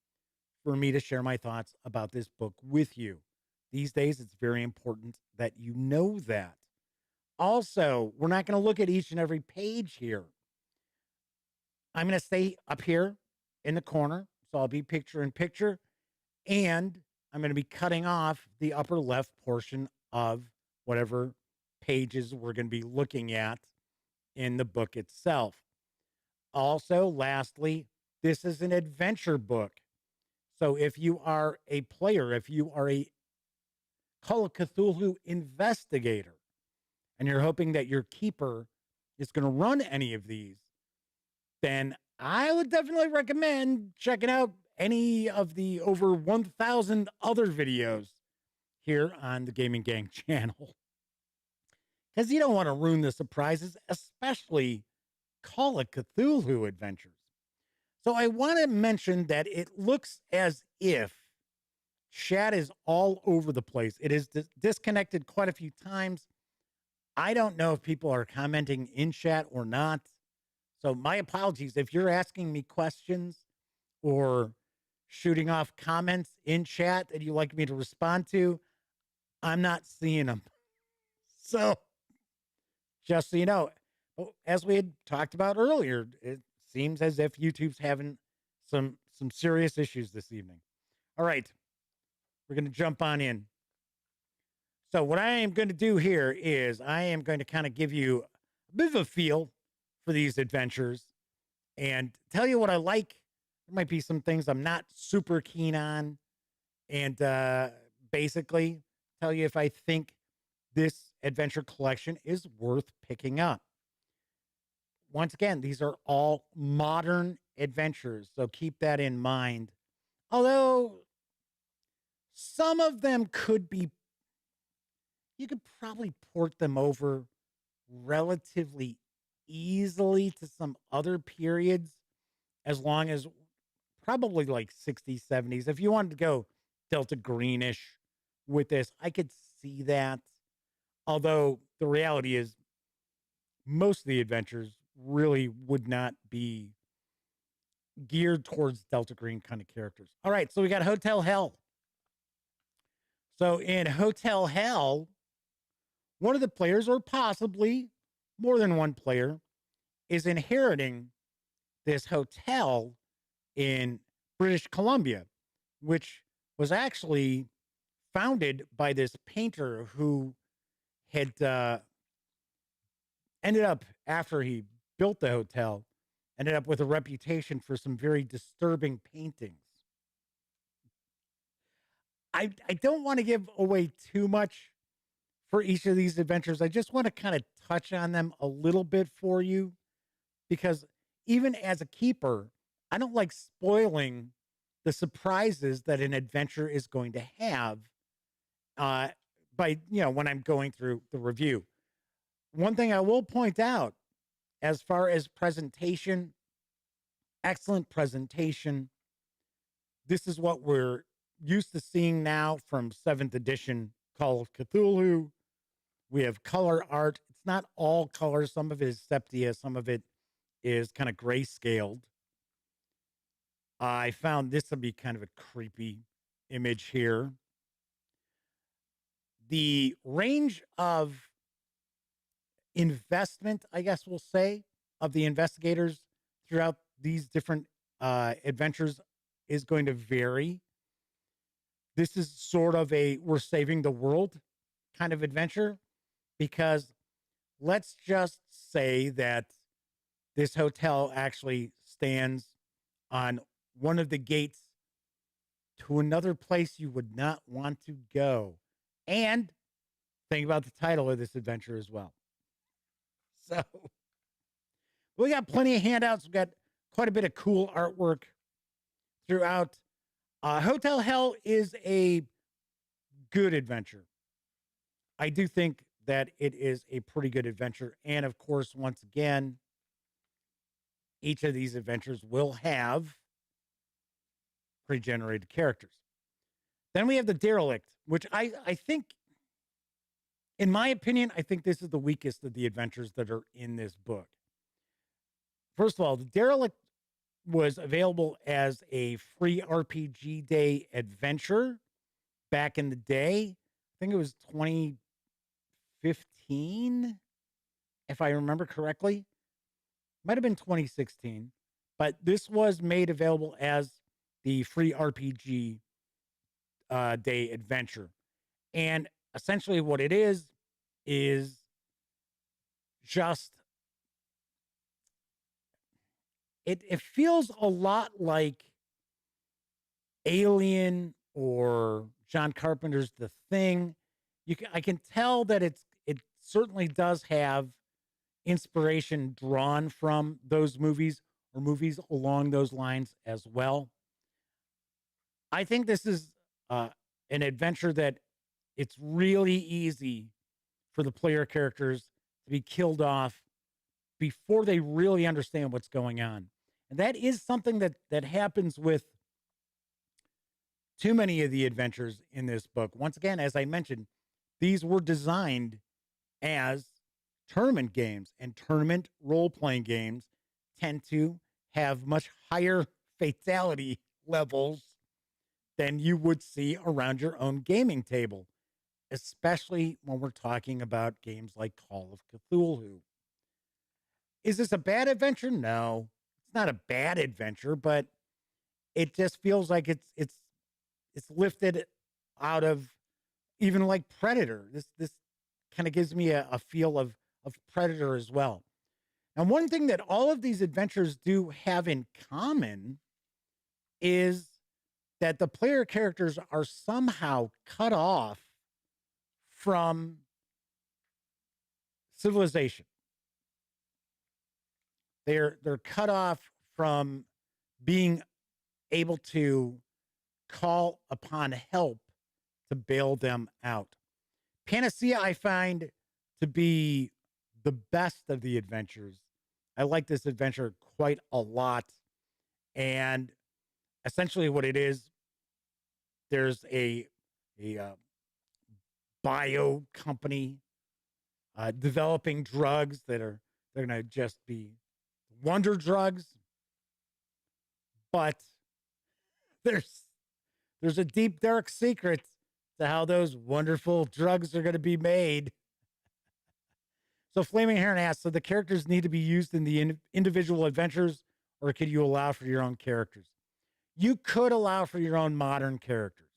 for me to share my thoughts about this book with you. These days, it's very important that you know that. Also, we're not going to look at each and every page here. I'm going to stay up here in the corner, so I'll be picture in picture, and I'm going to be cutting off the upper left portion of whatever pages we're going to be looking at in the book itself. Also, lastly, this is an adventure book. So if you are a player, if you are a Call of Cthulhu investigator, and you're hoping that your keeper is going to run any of these, then I would definitely recommend checking out any of the over 1,000 other videos here on the Gaming Gang channel. Because you don't want to ruin the surprises, especially Call of Cthulhu adventures. So I want to mention that it looks as if chat is all over the place. It is disconnected quite a few times. I don't know if people are commenting in chat or not. So my apologies. If you're asking me questions or shooting off comments in chat that you'd like me to respond to, I'm not seeing them. So just so you know, as we had talked about earlier, it seems as if YouTube's having some serious issues this evening. All right, we're going to jump on in. So what I am going to do here is I am going to kind of give you a bit of a feel for these adventures and tell you what I like. There might be some things I'm not super keen on, and basically tell you if I think this adventure collection is worth picking up. Once again, these are all modern adventures, so keep that in mind. Although some of them could be, you could probably port them over relatively easily to some other periods, as long as probably like 60s, 70s. If you wanted to go Delta Greenish with this, I could see that. Although the reality is most of the adventures really would not be geared towards Delta Green kind of characters. All right, so we got Hotel Hell. So in Hotel Hell, one of the players, or possibly more than one player, is inheriting this hotel in British Columbia, which was actually founded by this painter who had ended up, after he built the hotel, ended up with a reputation for some very disturbing paintings. I don't want to give away too much for each of these adventures. I just want to kind of touch on them a little bit for you, because even as a keeper, I don't like spoiling the surprises that an adventure is going to have by, when I'm going through the review. One thing I will point out, as far as presentation, excellent presentation. This is what we're used to seeing now from 7th edition Call of Cthulhu. We have color art. It's not all color. Some of it is sepia. Some of it is kind of grayscaled. I found this to be kind of a creepy image here. The range of investment, I guess we'll say, of the investigators throughout these different adventures is going to vary. this is sort of a we're saving the world kind of adventure, because let's just say that this hotel actually stands on one of the gates to another place you would not want to go. And think about the title of this adventure as well. So we got plenty of handouts. We got quite a bit of cool artwork throughout. Hotel Hell is a good adventure. I do think that it is a pretty good adventure. And of course, once again, each of these adventures will have pre-generated characters. Then we have the Derelict, which I think, in my opinion, I think this is the weakest of the adventures that are in this book. First of all, the Derelict was available as a free RPG day adventure back in the day. I think it was 2015, if I remember correctly. Might have been 2016, but this was made available as the free RPG day adventure. And essentially what it is just, it feels a lot like Alien or John Carpenter's The Thing. I can tell that it certainly does have inspiration drawn from those movies or movies along those lines as well. I think this is an adventure that it's really easy for the player characters to be killed off before they really understand what's going on. And that is something that happens with too many of the adventures in this book. Once again, as I mentioned, these were designed as tournament games, and tournament role-playing games tend to have much higher fatality levels than you would see around your own gaming table, especially when we're talking about games like Call of Cthulhu. Is this a bad adventure? No, it's not a bad adventure, but it just feels like it's lifted out of even like Predator. This kind of gives me a feel of Predator as well. And one thing that all of these adventures do have in common is that the player characters are somehow cut off from civilization. They're cut off from being able to call upon help to bail them out. Panacea, I find to be the best of the adventures. I like this adventure quite a lot. And essentially what it is, there's a bio company developing drugs they're going to just be wonder drugs. But there's a deep, dark secret to how those wonderful drugs are going to be made. So Flaming Heron asks, so the characters need to be used in the individual adventures, or could you allow for your own characters? You could allow for your own modern characters.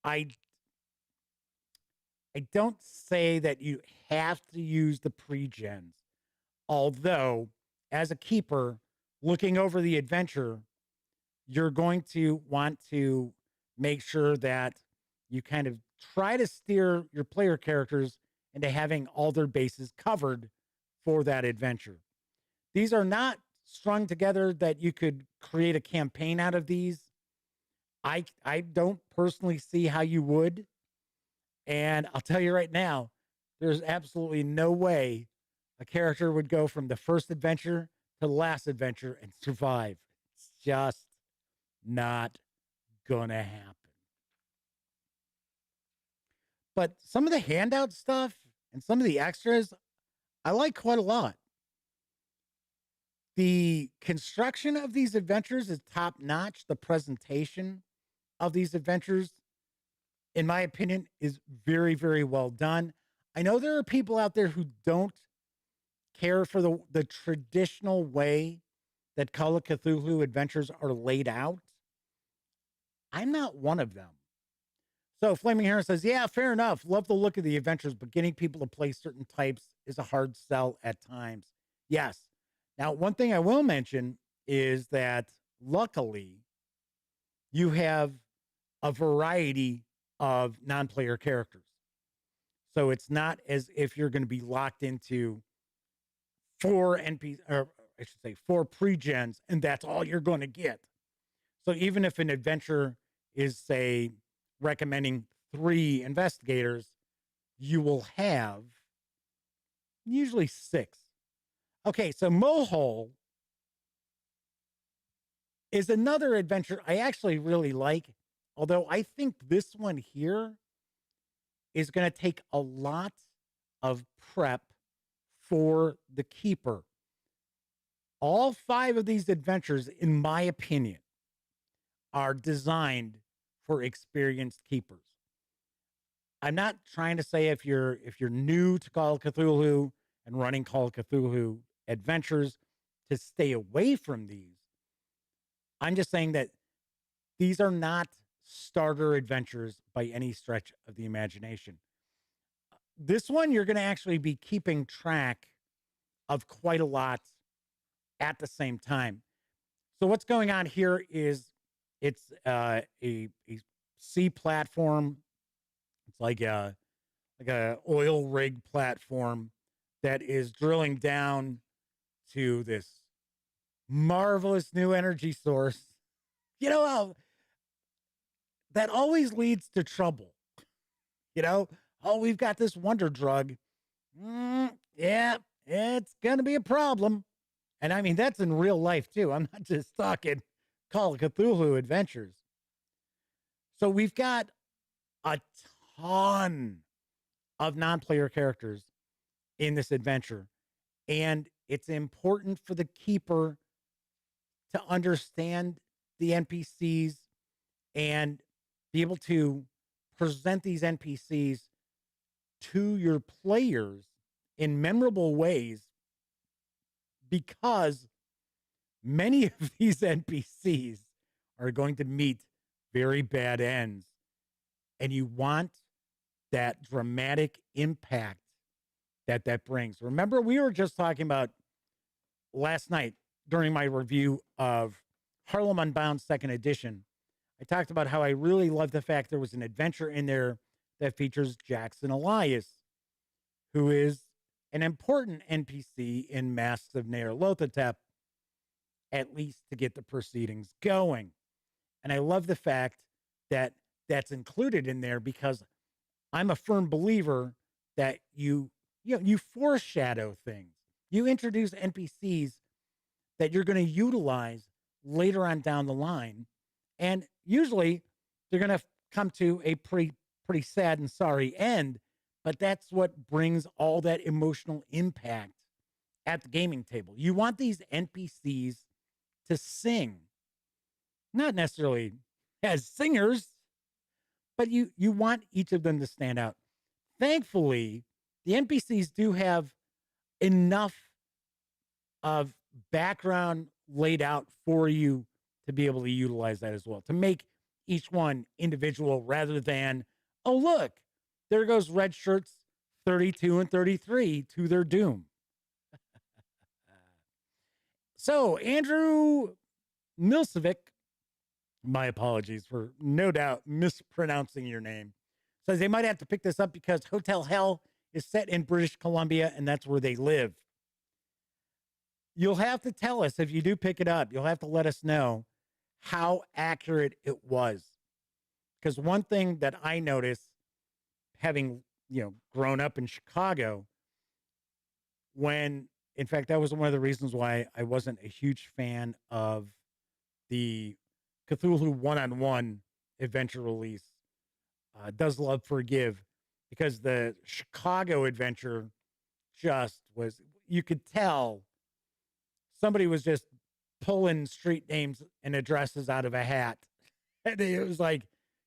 I don't say that you have to use the pre-gens, although as a keeper looking over the adventure, you're going to want to make sure that you kind of try to steer your player characters into having all their bases covered for that adventure. These are not strung together that you could create a campaign out of these. I don't personally see how you would. And I'll tell you right now, there's absolutely no way a character would go from the first adventure to the last adventure and survive. It's just not gonna happen. But some of the handout stuff and some of the extras, I like quite a lot. The construction of these adventures is top notch. The presentation of these adventures, in my opinion, is very, very well done. I know there are people out there who don't care for the traditional way that Call of Cthulhu adventures are laid out. I'm not one of them. So Flaming Heron says, yeah, fair enough. Love the look of the adventures, but getting people to play certain types is a hard sell at times. Yes. Now, one thing I will mention is that luckily you have a variety of non-player characters. So it's not as if you're going to be locked into four NPCs, or I should say four pre-gens, and that's all you're going to get. So even if an adventure is, say, recommending 3 investigators, you will have usually 6. Okay, so Mohole is another adventure I actually really like, although I think this one here is going to take a lot of prep for the keeper. All 5 of these adventures, in my opinion, are designed for experienced keepers. I'm not trying to say if you're new to Call of Cthulhu and running Call of Cthulhu adventures to stay away from these. I'm just saying that these are not starter adventures by any stretch of the imagination. This one, you're going to actually be keeping track of quite a lot at the same time. So what's going on here is it's a sea platform. It's like a oil rig platform that is drilling down to this marvelous new energy source. You know how that always leads to trouble. You know, oh, we've got this wonder drug. Yeah, it's going to be a problem. And I mean, that's in real life too. I'm not just talking Call of Cthulhu adventures. So we've got a ton of non-player characters in this adventure. And it's important for the keeper to understand the NPCs and be able to present these NPCs to your players in memorable ways, because many of these NPCs are going to meet very bad ends. And you want that dramatic impact that brings. Remember, we were just talking about last night during my review of Harlem Unbound 2nd Edition. I talked about how I really love the fact there was an adventure in there that features Jackson Elias, who is an important NPC in Masks of Nyarlathotep, at least to get the proceedings going. And I love the fact that that's included in there, because I'm a firm believer that you foreshadow things. You introduce NPCs that you're going to utilize later on down the line. And usually they're going to come to a pretty sad and sorry end, but that's what brings all that emotional impact at the gaming table. You want these NPCs to sing, not necessarily as singers, but you want each of them to stand out. Thankfully, the NPCs do have enough of background laid out for you to be able to utilize that as well, to make each one individual, rather than, oh, look, there goes red shirts 32 and 33 to their doom. So Andrew Milcevic, my apologies for no doubt mispronouncing your name, says they might have to pick this up because Hotel Hell is set in British Columbia and that's where they live. You'll have to tell us if you do pick it up. You'll have to let us know how accurate it was. Because one thing that I noticed, having, grown up in Chicago, when, in fact, that was one of the reasons why I wasn't a huge fan of the Cthulhu one-on-one adventure release, Does Love Forgive, because the Chicago adventure just was, you could tell somebody was just pulling street names and addresses out of a hat. And it was like,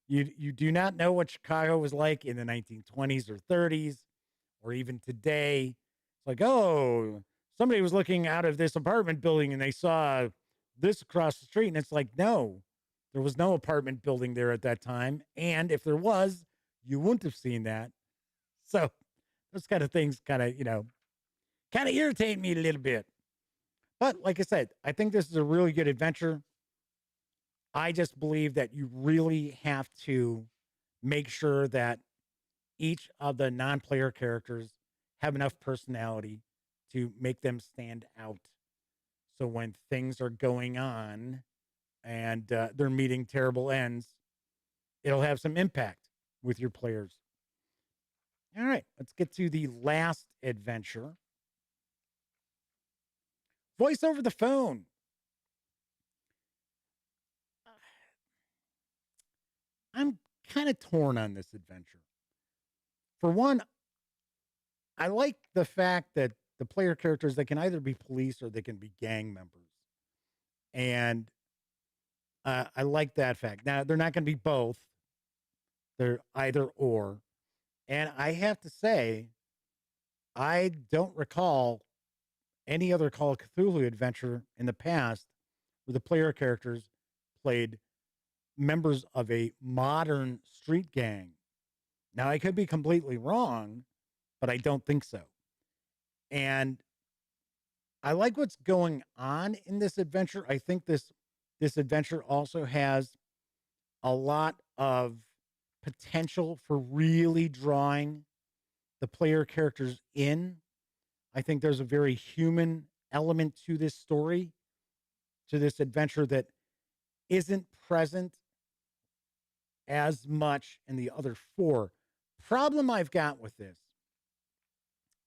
you do not know what Chicago was like in the 1920s or 30s, or even today. It's like, oh, somebody was looking out of this apartment building and they saw this across the street. And it's like, no, There was no apartment building there at that time. And if there was, you wouldn't have seen that. So those kind of things kind of, kind of irritate me a little bit. But like I said, I think this is a really good adventure. I just believe that you really have to make sure that each of the non-player characters have enough personality to make them stand out. So when things are going on and they're meeting terrible ends, it'll have some impact with your players. All right, let's get to the last adventure. Voice over the phone. I'm kind of torn on this adventure. For one, I like the fact that the player characters, they can either be police or they can be gang members. And I like that fact. Now, they're not going to be both. They're either or. And I have to say, I don't recall any other Call of Cthulhu adventure in the past where the player characters played members of a modern street gang. Now, I could be completely wrong, but I don't think so. And I like what's going on in this adventure. I think this adventure also has a lot of potential for really drawing the player characters in. I think there's a very human element to this story, to this adventure that isn't present as much in the other four. Problem I've got with this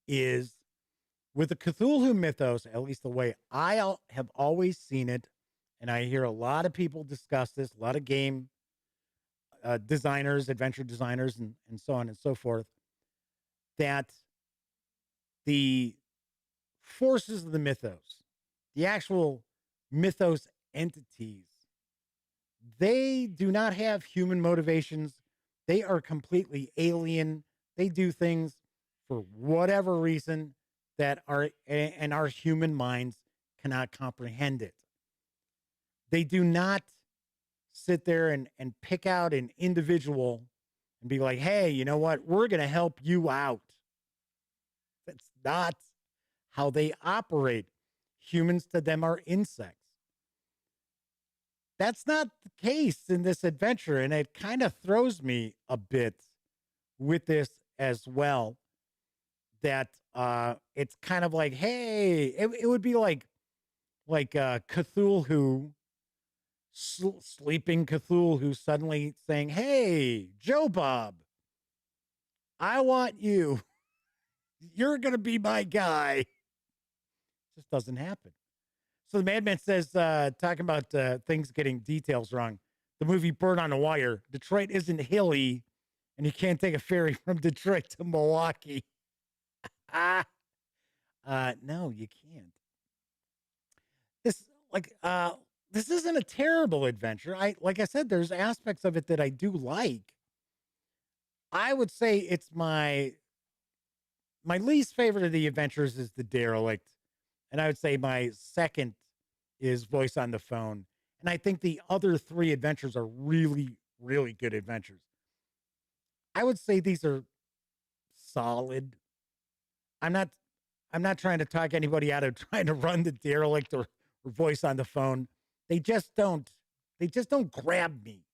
is with the Cthulhu mythos, at least the way I have always seen it, and I hear a lot of people discuss this, a lot of game designers, adventure designers, and so on and so forth, that the forces of the mythos, the actual mythos entities, they do not have human motivations. They are completely alien. They do things for whatever reason that our human minds cannot comprehend it. They do not sit there and pick out an individual and be like, hey, you know what? We're going to help you out. That's not how they operate. Humans to them are insects. That's not the case in this adventure, and it kind of throws me a bit with this as well. That it's kind of like, hey, it would be like Cthulhu, sleeping Cthulhu suddenly saying, hey, Joe Bob, I want you. You're going to be my guy. It just doesn't happen. So the madman says, talking about things getting details wrong. The movie Bird on the Wire, Detroit isn't hilly, and you can't take a ferry from Detroit to Milwaukee. No, you can't. This isn't a terrible adventure. Like I said, there's aspects of it that I do like. I would say it's my least favorite of the adventures is the derelict. And I would say my second is Voice on the Phone. And I think the other three adventures are really, really good adventures. I would say these are solid. I'm not trying to talk anybody out of trying to run the derelict or Voice on the Phone. They just don't grab me.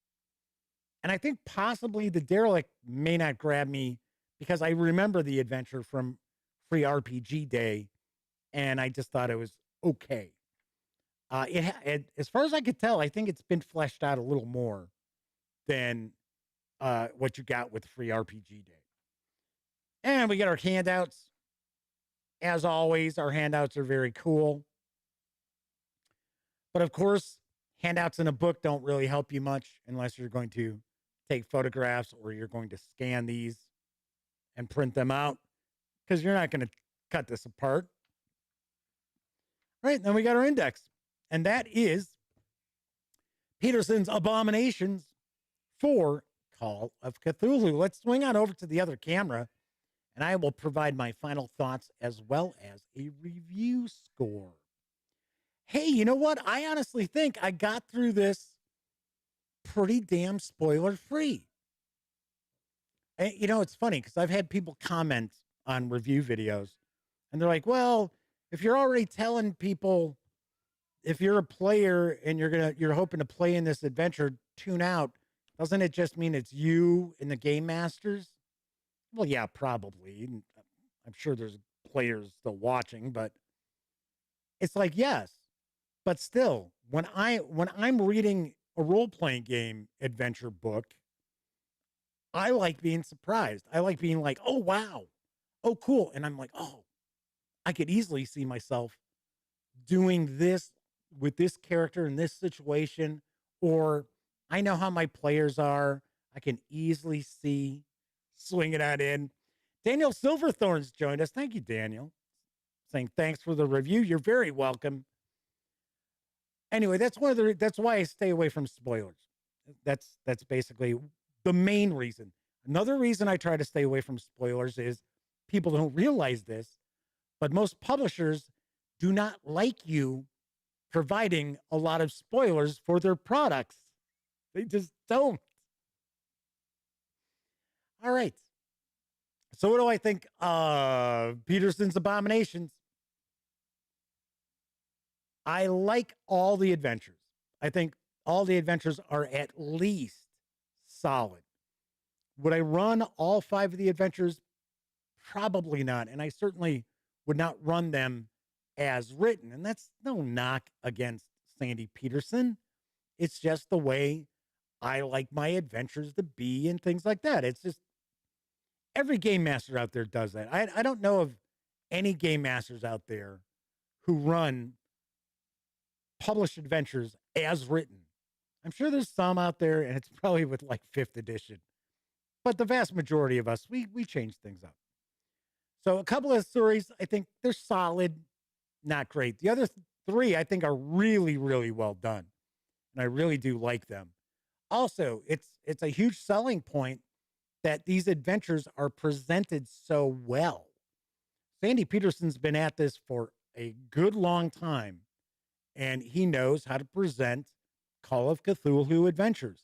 And I think possibly the derelict may not grab me because I remember the adventure from Free RPG Day, and I just thought it was okay. As far as I could tell, I think it's been fleshed out a little more than what you got with Free RPG Day. And we got our handouts. As always, our handouts are very cool. But of course, handouts in a book don't really help you much unless you're going to take photographs or you're going to scan these and print them out because you're not going to cut this apart. All right, then we got our index, and that is Petersen's Abominations for Call of Cthulhu. Let's swing on over to the other camera, and I will provide my final thoughts as well as a review score. Hey, you know what? I honestly think I got through this pretty damn spoiler free. And, you know, it's funny because I've had people comment on review videos and they're like, well, if you're already telling people, if you're a player and you're hoping to play in this adventure, tune out. Doesn't it just mean it's you and the game masters? Well, yeah, probably. I'm sure there's players still watching, but it's like, yes, but still, when I'm reading a role playing game adventure book, I like being surprised. I like being like, oh wow, oh cool, and I'm like, oh, I could easily see myself doing this with this character in this situation, or I know how my players are. I can easily see swinging that in. Daniel Silverthorne's joined us. Thank you, Daniel. Saying thanks for the review. You're very welcome. Anyway, that's why I stay away from spoilers. That's basically the main reason. Another reason I try to stay away from spoilers is people don't realize this, but most publishers do not like you providing a lot of spoilers for their products. They just don't. All right. So what do I think of Petersen's Abominations? I like all the adventures. I think all the adventures are at least solid. Would I run all 5 of the adventures? Probably not. And I certainly would not run them as written. And that's no knock against Sandy Petersen. It's just the way I like my adventures to be and things like that. It's just every game master out there does that. I don't know of any game masters out there who run published adventures as written. I'm sure there's some out there, and it's probably with like 5th edition. But the vast majority of us, we change things up. So a couple of stories, I think they're solid, not great. The other 3, I think, are really, really well done. And I really do like them. Also, it's a huge selling point that these adventures are presented so well. Sandy Petersen's been at this for a good long time, and he knows how to present Call of Cthulhu adventures.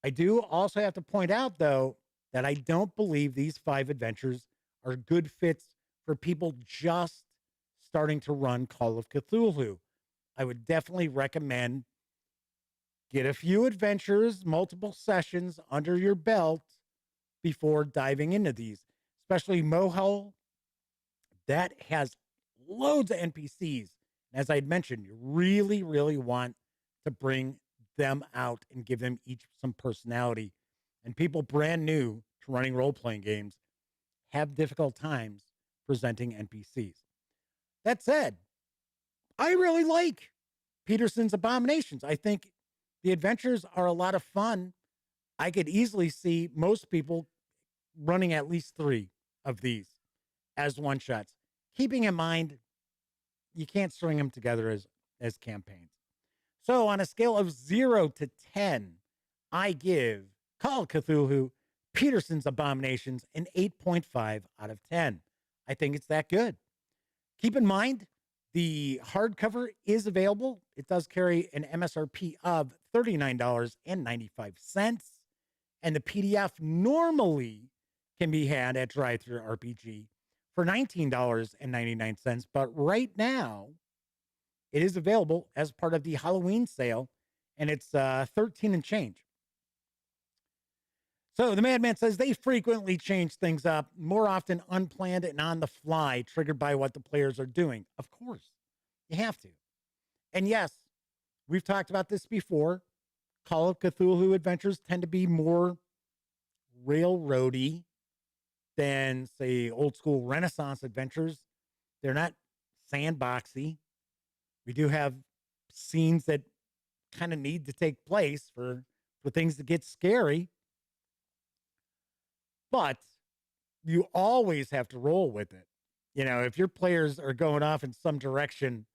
I do also have to point out, though, that I don't believe these 5 adventures are good fits for people just starting to run Call of Cthulhu. I would definitely recommend get a few adventures, multiple sessions under your belt before diving into these, especially Mohel. That has loads of NPCs. As I mentioned, you really, really want to bring them out and give them each some personality. And people brand new to running role-playing games have difficult times presenting NPCs. That said, I really like Petersen's Abominations. I think the adventures are a lot of fun. I could easily see most people running at least 3 of these as one-shots. Keeping in mind, you can't string them together as campaigns. So on a scale of 0 to 10, I give Call of Cthulhu Petersen's Abominations an 8.5 out of 10. I think it's that good. Keep in mind, the hardcover is available. It does carry an MSRP of $39.95. And the PDF normally can be had at DriveThruRPG for $19.99. But right now, it is available as part of the Halloween sale, and it's 13 and change. So the Madman says they frequently change things up, more often unplanned and on the fly, triggered by what the players are doing. Of course, you have to. And yes, we've talked about this before. Call of Cthulhu adventures tend to be more railroady than, say, old school Renaissance adventures. They're not sandboxy. We do have scenes that kind of need to take place for things to get scary. But you always have to roll with it. You know, if your players are going off in some direction,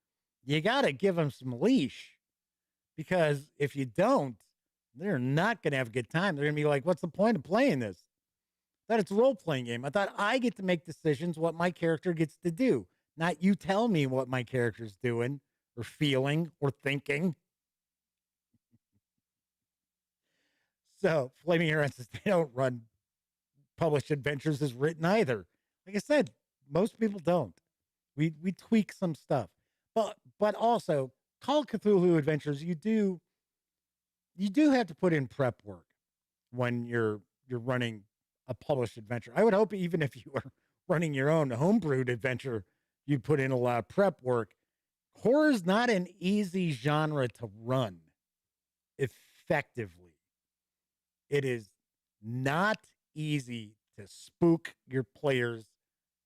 you got to give them some leash. Because if you don't, they're not going to have a good time. They're going to be like, what's the point of playing this? That it's a role-playing game. I thought I get to make decisions what my character gets to do. Not you tell me what my character's doing or feeling or thinking. So Flaming Heron says they don't run published adventures as written either. Like I said, most people don't. We tweak some stuff. But also Call of Cthulhu adventures, you do have to put in prep work when you're running a published adventure. I would hope even if you are running your own homebrewed adventure, you put in a lot of prep work. Horror is not an easy genre to run effectively. It is not easy to spook your players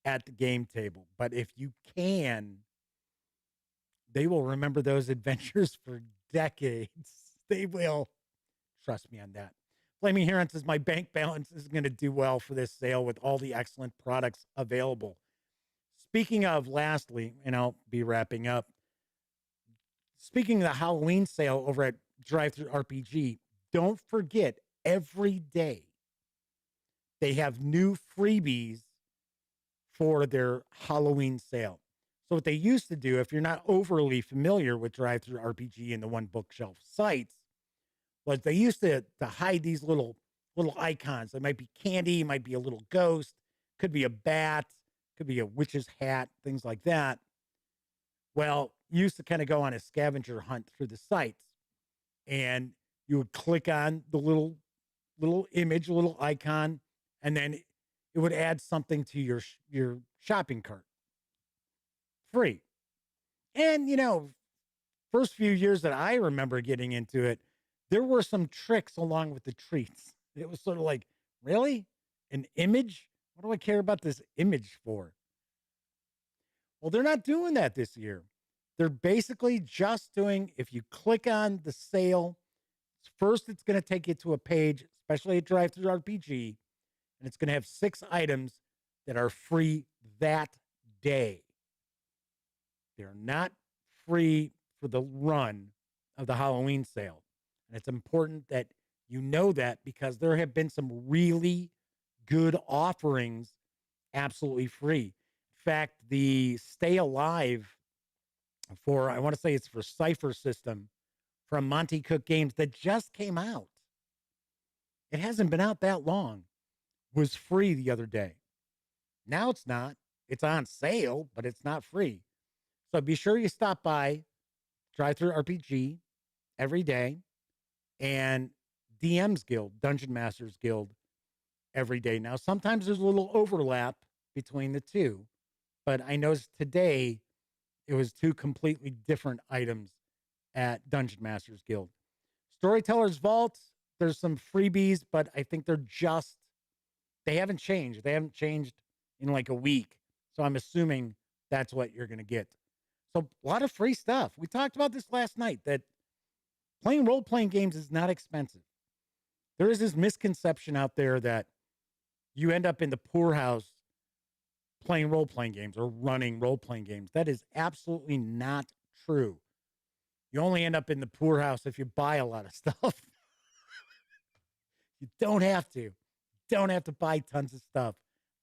at the game table, but if you can, they will remember those adventures for decades. They will. Trust me on that. Flaming Heron says, my bank balance is going to do well for this sale with all the excellent products available. Speaking of, lastly, and I'll be wrapping up, speaking of the Halloween sale over at DriveThruRPG, don't forget every day they have new freebies for their Halloween sale. So what they used to do, if you're not overly familiar with DriveThruRPG and the One Bookshelf sites, was they used to hide these little icons. It might be candy, it might be a little ghost, could be a bat, could be a witch's hat, things like that. Well, you used to kind of go on a scavenger hunt through the sites, and you would click on the little image, little icon, and then it would add something to your shopping cart. Free. And, first few years that I remember getting into it, there were some tricks along with the treats. It was sort of like, really? An image? What do I care about this image for? Well, they're not doing that this year. They're basically just doing, if you click on the sale, first it's going to take you to a page, especially at DriveThruRPG, and it's going to have 6 items that are free that day. They're not free for the run of the Halloween sale. And it's important that you know that, because there have been some really good offerings absolutely free. In fact, the Stay Alive for, I want to say it's for Cypher System from Monte Cook Games that just came out. It hasn't been out that long. Was free the other day. Now it's not. It's on sale, but it's not free. So be sure you stop by DriveThruRPG every day, and DM's Guild, Dungeon Masters Guild, every day. Now, sometimes there's a little overlap between the two, but I noticed today it was 2 completely different items at Dungeon Masters Guild. Storyteller's Vault, there's some freebies, but I think they haven't changed. They haven't changed in like a week. So I'm assuming that's what you're going to get. So a lot of free stuff. We talked about this last night, that playing role-playing games is not expensive. There is this misconception out there that you end up in the poorhouse playing role-playing games or running role-playing games. That is absolutely not true. You only end up in the poorhouse if you buy a lot of stuff. You don't have to. Don't have to buy tons of stuff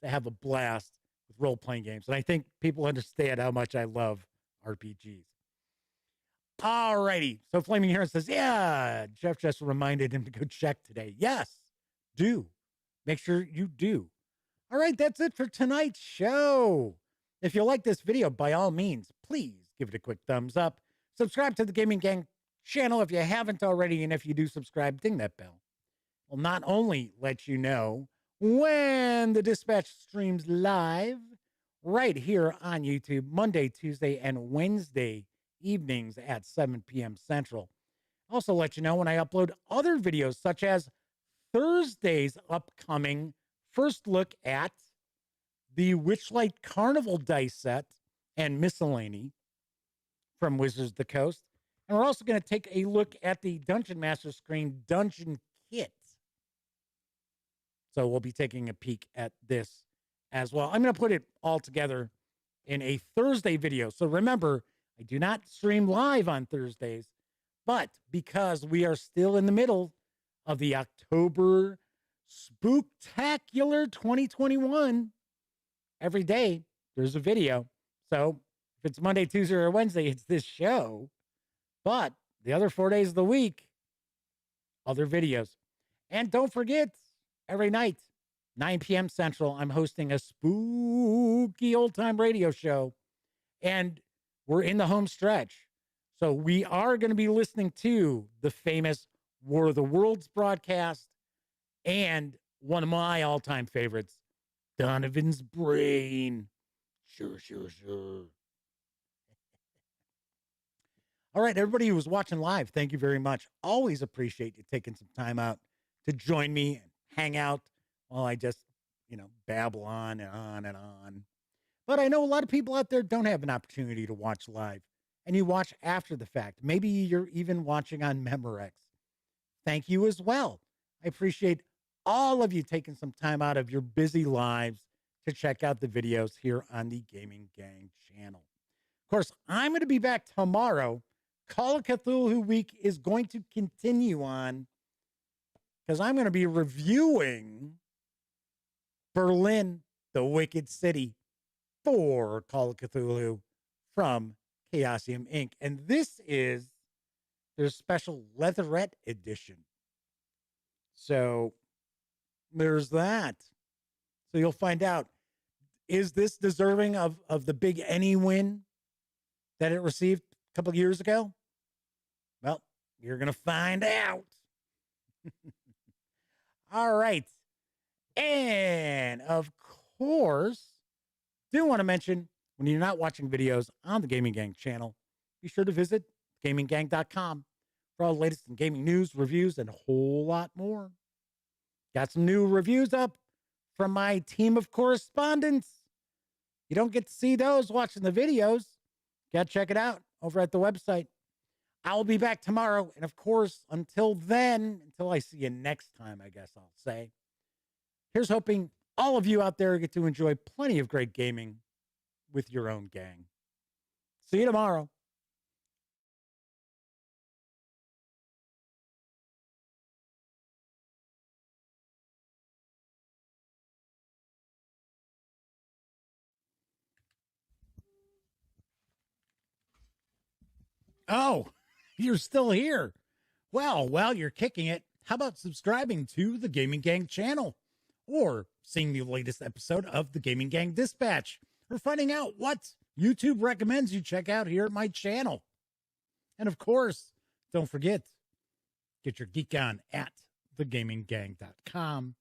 to have a blast with role-playing games. And I think people understand how much I love RPGs. All righty. So Flaming Heron says, yeah, Jeff just reminded him to go check today. Yes, do. Make sure you do. All right, that's it for tonight's show. If you like this video, by all means, please give it a quick thumbs up. Subscribe to the Gaming Gang channel if you haven't already, and if you do subscribe, ding that bell. We'll not only let you know when the Dispatch streams live right here on YouTube, Monday, Tuesday, and Wednesday evenings at 7 p.m. Central. Also let you know when I upload other videos, such as Thursday's upcoming first look at the Witchlight Carnival dice set and miscellany from Wizards of the Coast. And we're also going to take a look at the Dungeon Master Screen Dungeon Kit. So we'll be taking a peek at this as well. I'm going to put it all together in a Thursday video. So remember, I do not stream live on Thursdays, but because we are still in the middle of the October Spooktacular 2021, every day there's a video. So if it's Monday, Tuesday, or Wednesday, it's this show. But the other 4 days of the week, other videos. And don't forget, every night, 9 p.m. Central, I'm hosting a spooky old time radio show. And we're in the home stretch. So we are going to be listening to the famous War of the Worlds broadcast and one of my all time favorites, Donovan's Brain. Sure. All right, everybody who was watching live, thank you very much. Always appreciate you taking some time out to join me and hang out while I just, babble on and on and on. But I know a lot of people out there don't have an opportunity to watch live, and you watch after the fact. Maybe you're even watching on Memorex. Thank you as well. I appreciate all of you taking some time out of your busy lives to check out the videos here on the Gaming Gang channel. Of course, I'm going to be back tomorrow. Call of Cthulhu Week is going to continue on because I'm going to be reviewing Berlin, the Wicked City, for Call of Cthulhu from Chaosium Inc. And this is their special leatherette edition. So there's that. So you'll find out, is this deserving of the big Any win that it received a couple of years ago? Well, you're going to find out. All right. And of course, do want to mention, when you're not watching videos on the Gaming Gang channel, be sure to visit gaminggang.com for all the latest in gaming news, reviews, and a whole lot more. Got some new reviews up from my team of correspondents. You don't get to see those watching the videos. Got to check it out over at the website. I'll be back tomorrow. And of course, until then, until I see you next time, I guess I'll say, here's hoping all of you out there get to enjoy plenty of great gaming with your own gang. See you tomorrow. Oh, you're still here. Well, while you're kicking it, how about subscribing to the Gaming Gang channel, or seeing the latest episode of the Gaming Gang Dispatch, or finding out what YouTube recommends you check out here at my channel. And of course, don't forget, get your geek on at thegaminggang.com.